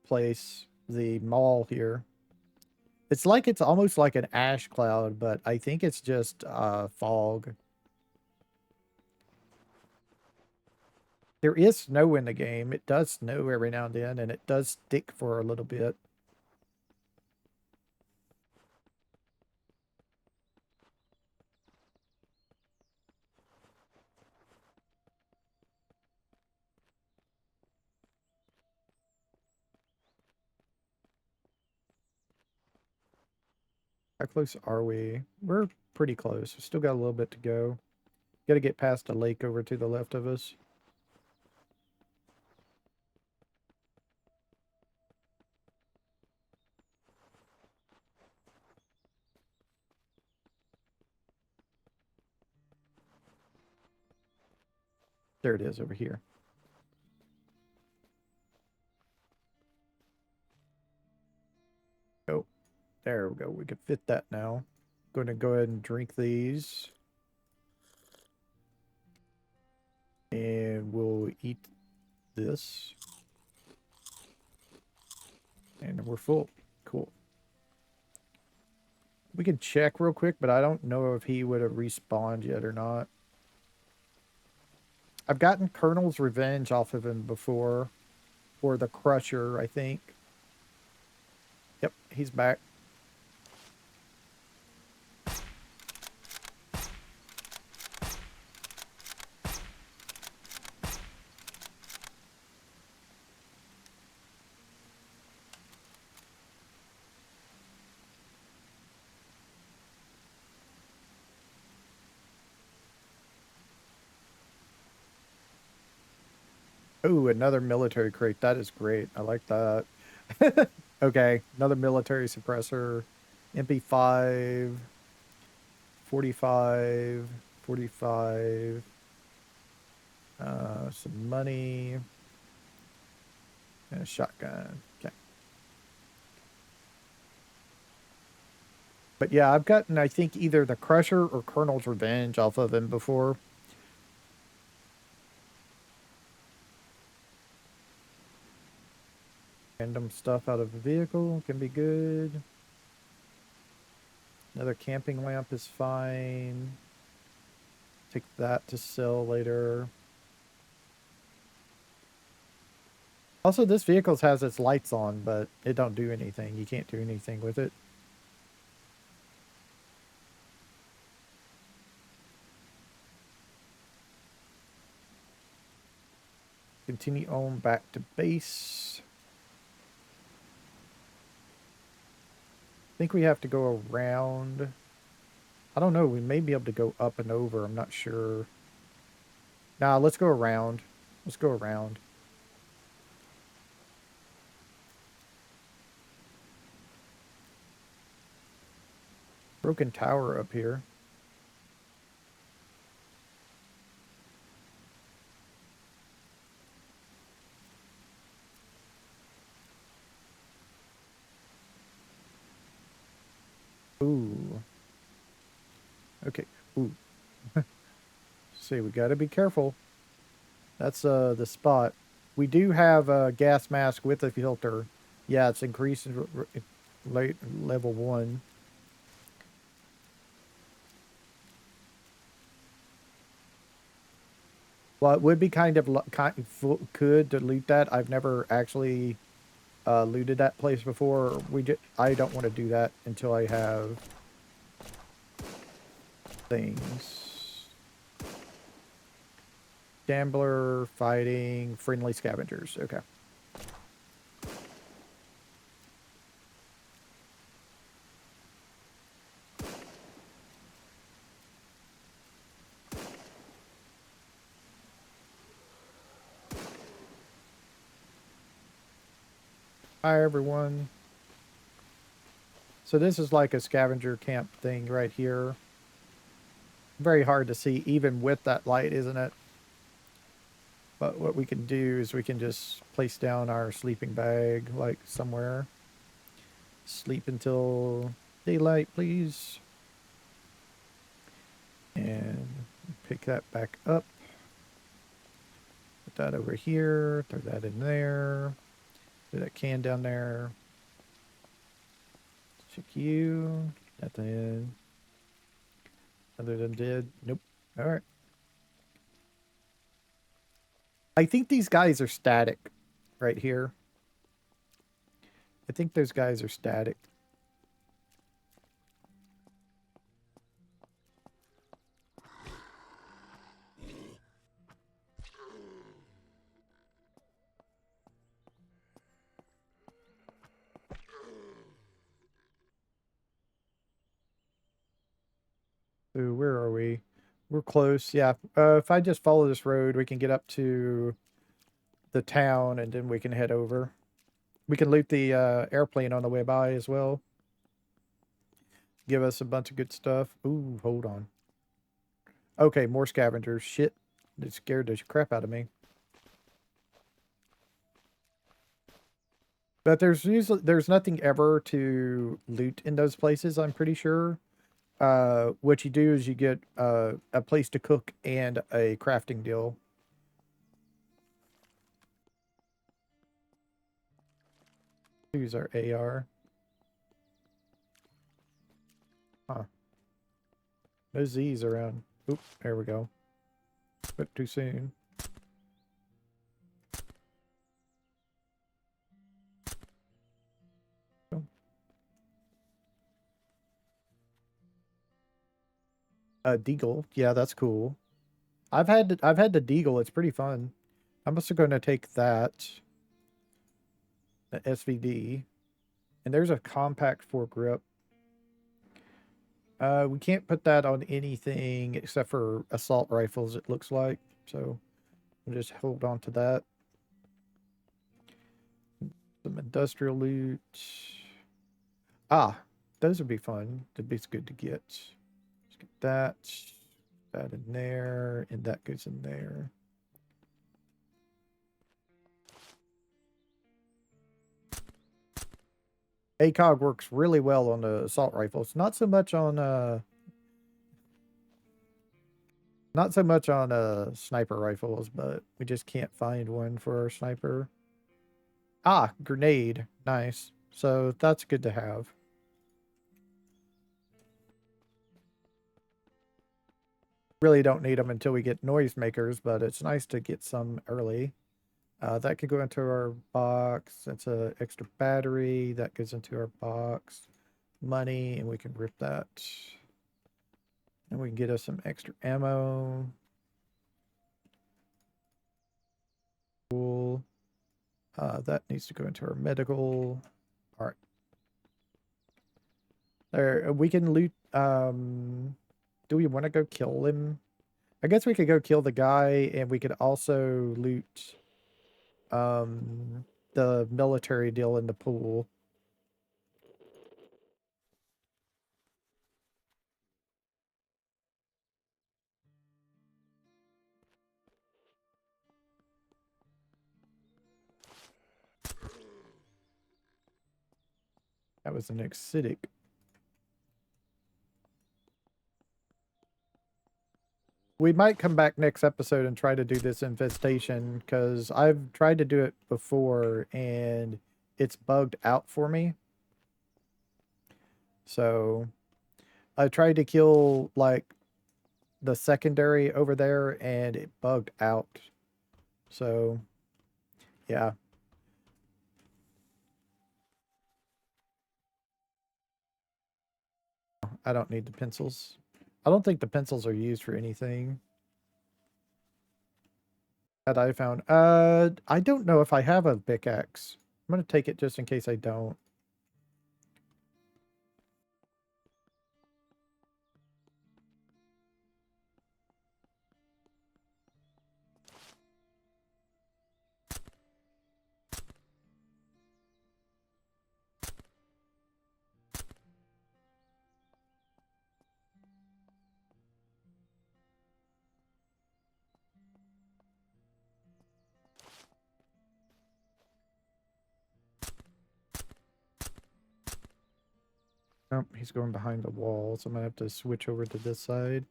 place, the mall here. It's like it's almost like an ash cloud, but I think it's just fog. There is snow in the game. It does snow every now and then, and it does stick for a little bit. How close are we? We're pretty close. We still got a little bit to go. Got to get past the lake over to the left of us. There it is over here. Oh, there we go. We can fit that now. Going to go ahead and drink these. And we'll eat this. And we're full. Cool. We can check real quick, but I don't know if he would have respawned yet or not. I've gotten Colonel's Revenge off of him before. Or the Crusher, I think. Yep, he's back. Oh, another military crate. That is great. I like that. Okay, another military suppressor. MP5, 45, 45. Some money. And a shotgun. Okay. But yeah, I've gotten, I think, either the Crusher or Colonel's Revenge off of him before. Random stuff out of the vehicle can be good. Another camping lamp is fine. Take that to sell later. Also, this vehicle has its lights on, but it don't do anything. You can't do anything with it. Continue on back to base. I think we have to go around. I don't know. We may be able to go up and over. I'm not sure. Nah, let's go around. Let's go around. Broken tower up here. Ooh. Okay. Ooh. See, we got to be careful. That's the spot. We do have a gas mask with a filter. Yeah, it's increased late level 1. Well, it would be kind of good to loot that. I've never actually looted that place before. I don't want to do that until I have things. Gambler, fighting, friendly scavengers. Okay. Hi, everyone. So this is like a scavenger camp thing right here. Very hard to see even with that light, isn't it? But what we can do is we can just place down our sleeping bag like somewhere. Sleep until daylight, please. And pick that back up. Put that over here. Throw that in there. Put that can down there. Check you. Nothing. Other than dead. Nope. All right. I think these guys are static right here. I think those guys are static. So where are we? We're close. Yeah. If I just follow this road, we can get up to the town and then we can head over. We can loot the airplane on the way by as well. Give us a bunch of good stuff. Ooh, hold on. Okay, more scavengers. Shit. They scared the crap out of me. But there's nothing ever to loot in those places, I'm pretty sure. What you do is you get a place to cook and a crafting deal. Use our AR. Huh. No Z's around. Oop, there we go. But too soon. Oh. Deagle. Yeah, that's cool. I've had the Deagle. It's pretty fun. I'm also going to take that. The SVD. And there's a compact foregrip. We can't put that on anything except for assault rifles, it looks like. So we'll just hold on to that. Some industrial loot. Ah, those would be fun. That'd be good to get. Let's get that. That in there. And that goes in there. ACOG works really well on the assault rifles. Not so much on sniper rifles, but we just can't find one for our sniper. Ah, grenade. Nice. So that's good to have. Really don't need them until we get noisemakers, but it's nice to get some early. That could go into our box. That's a extra battery. That goes into our box. Money, and we can rip that. And we can get us some extra ammo. Cool. That needs to go into our medical. All right. There, we can loot. Do we want to go kill him? I guess we could go kill the guy, and we could also loot the military deal in the pool. That was an acidic. We might come back next episode and try to do this infestation because I've tried to do it before and it's bugged out for me. So I tried to kill like the secondary over there and it bugged out. So, yeah. I don't need the pencils. I don't think the pencils are used for anything that I found. I don't know if I have a pickaxe. I'm gonna take it just in case I don't. Oh, he's going behind the wall, so I'm gonna have to switch over to this side.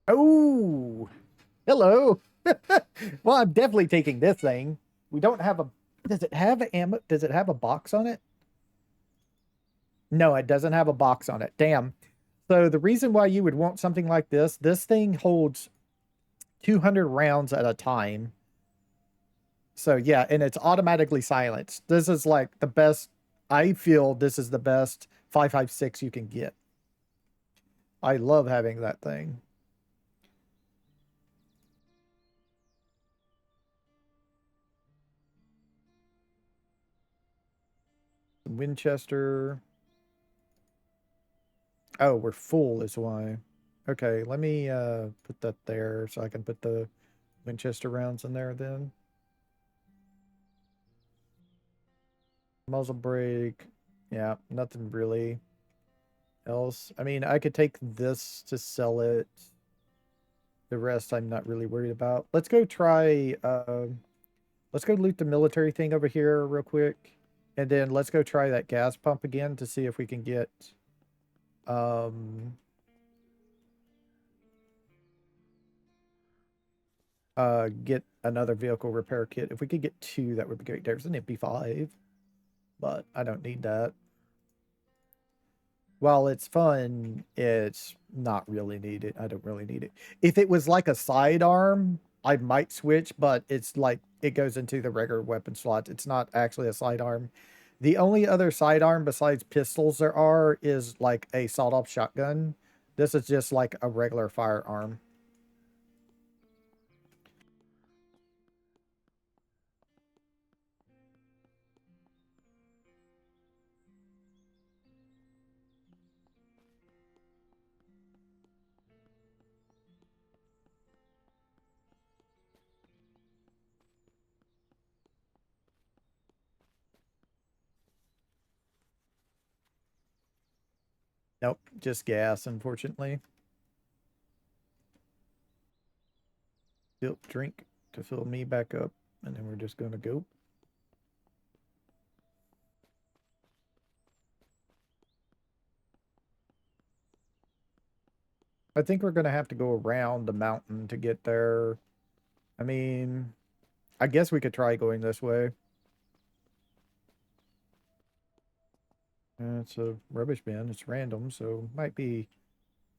Oh, hello. Well, I'm definitely taking this thing. We don't have a. Does it have ammo? Does it have a box on it? No, it doesn't have a box on it. Damn. So the reason why you would want something like this thing holds 200 rounds at a time. So yeah, and it's automatically silenced. This is like the best. I feel this is the best 5.56 you can get. I love having that thing. Winchester. Oh, we're full is why. Okay, let me put that there so I can put the Winchester rounds in there then. Muzzle brake. Yeah, nothing really else. I mean, I could take this to sell it. The rest I'm not really worried about. Let's go try let's go loot the military thing over here real quick. And then let's go try that gas pump again to see if we can um get another vehicle repair kit. If we could get two, that would be great. There's an MP5, but I don't need that. While it's fun, it's not really needed. I don't really need it. If it was like a sidearm, I might switch, but it's like it goes into the regular weapon slots. It's not actually a sidearm. The only other sidearm besides pistols there are is like a sawed-off shotgun. This is just like a regular firearm. Nope, just gas, unfortunately. Drink to fill me back up, and then we're just gonna go. I think we're gonna have to go around the mountain to get there. I mean, I guess we could try going this way. It's a rubbish bin. It's random, so might be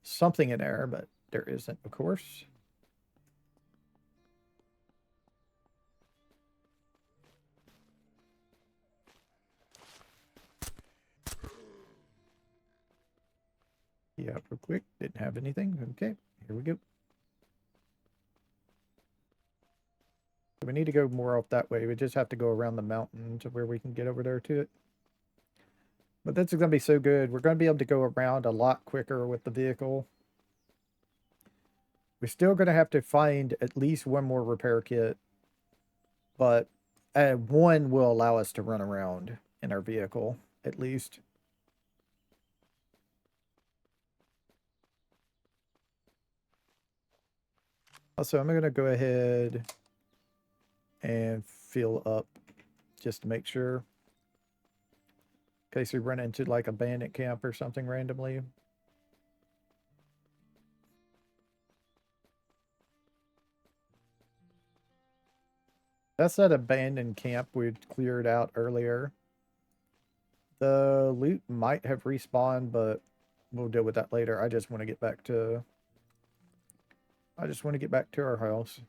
something in there, but there isn't, of course. Yeah, real quick. Didn't have anything. Okay, here we go. So we need to go more off that way. We just have to go around the mountain to where we can get over there to it. But that's going to be so good. We're going to be able to go around a lot quicker with the vehicle. We're still going to have to find at least one more repair kit. But one will allow us to run around in our vehicle, at least. Also, I'm going to go ahead and fill up just to make sure. In case we run into like a bandit camp or something randomly. That's that abandoned camp we'd cleared out earlier. The loot might have respawned, but we'll deal with that later. I just want to get back to our house.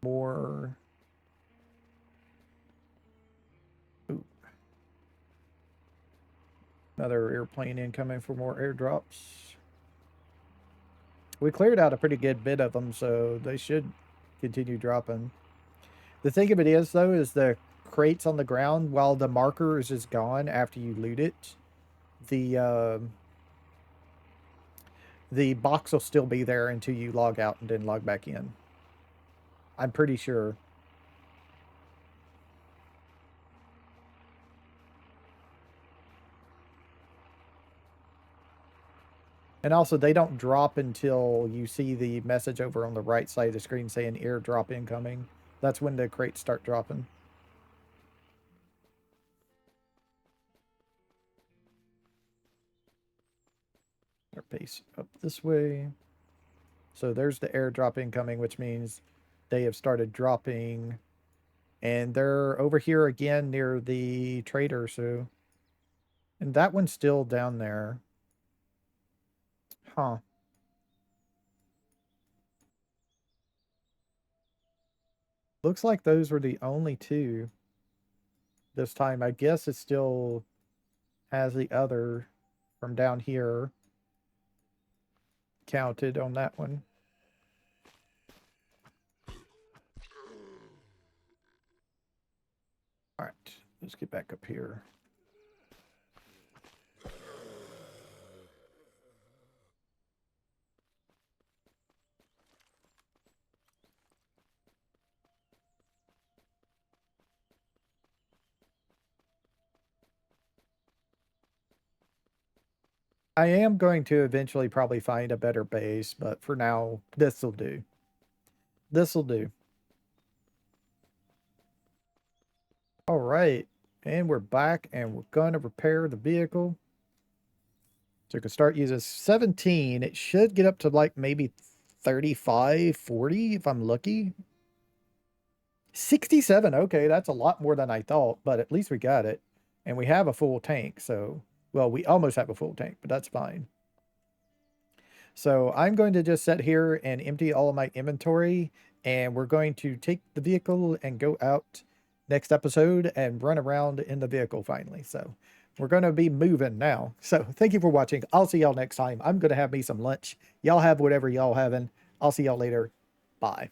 More. Ooh. Another airplane incoming for more airdrops. We cleared out a pretty good bit of them, so they should continue dropping. The thing of it is, though, is the crates on the ground, while the marker is just gone after you loot it, the box will still be there until you log out and then log back in. I'm pretty sure. And also, they don't drop until you see the message over on the right side of the screen saying airdrop incoming. That's when the crates start dropping. Our pace up this way. So there's the airdrop incoming, which means they have started dropping. And they're over here again near the trader, so... And that one's still down there. Huh. Looks like those were the only two this time. I guess it still has the other from down here counted on that one. All right, let's get back up here. I am going to eventually probably find a better base, but for now, this'll do. This'll do. All right, and we're back, and we're gonna repair the vehicle. So we can start using 17. It should get up to like maybe 35, 40 if I'm lucky. 67. Okay, that's a lot more than I thought, but at least we got it. And we have a full tank, so... Well, we almost have a full tank, but that's fine. So I'm going to just sit here and empty all of my inventory, and we're going to take the vehicle and go out next episode and run around in the vehicle finally. So we're going to be moving now. So thank you for watching. I'll see y'all next time. I'm going to have me some lunch. Y'all have whatever y'all having. I'll see y'all later. Bye.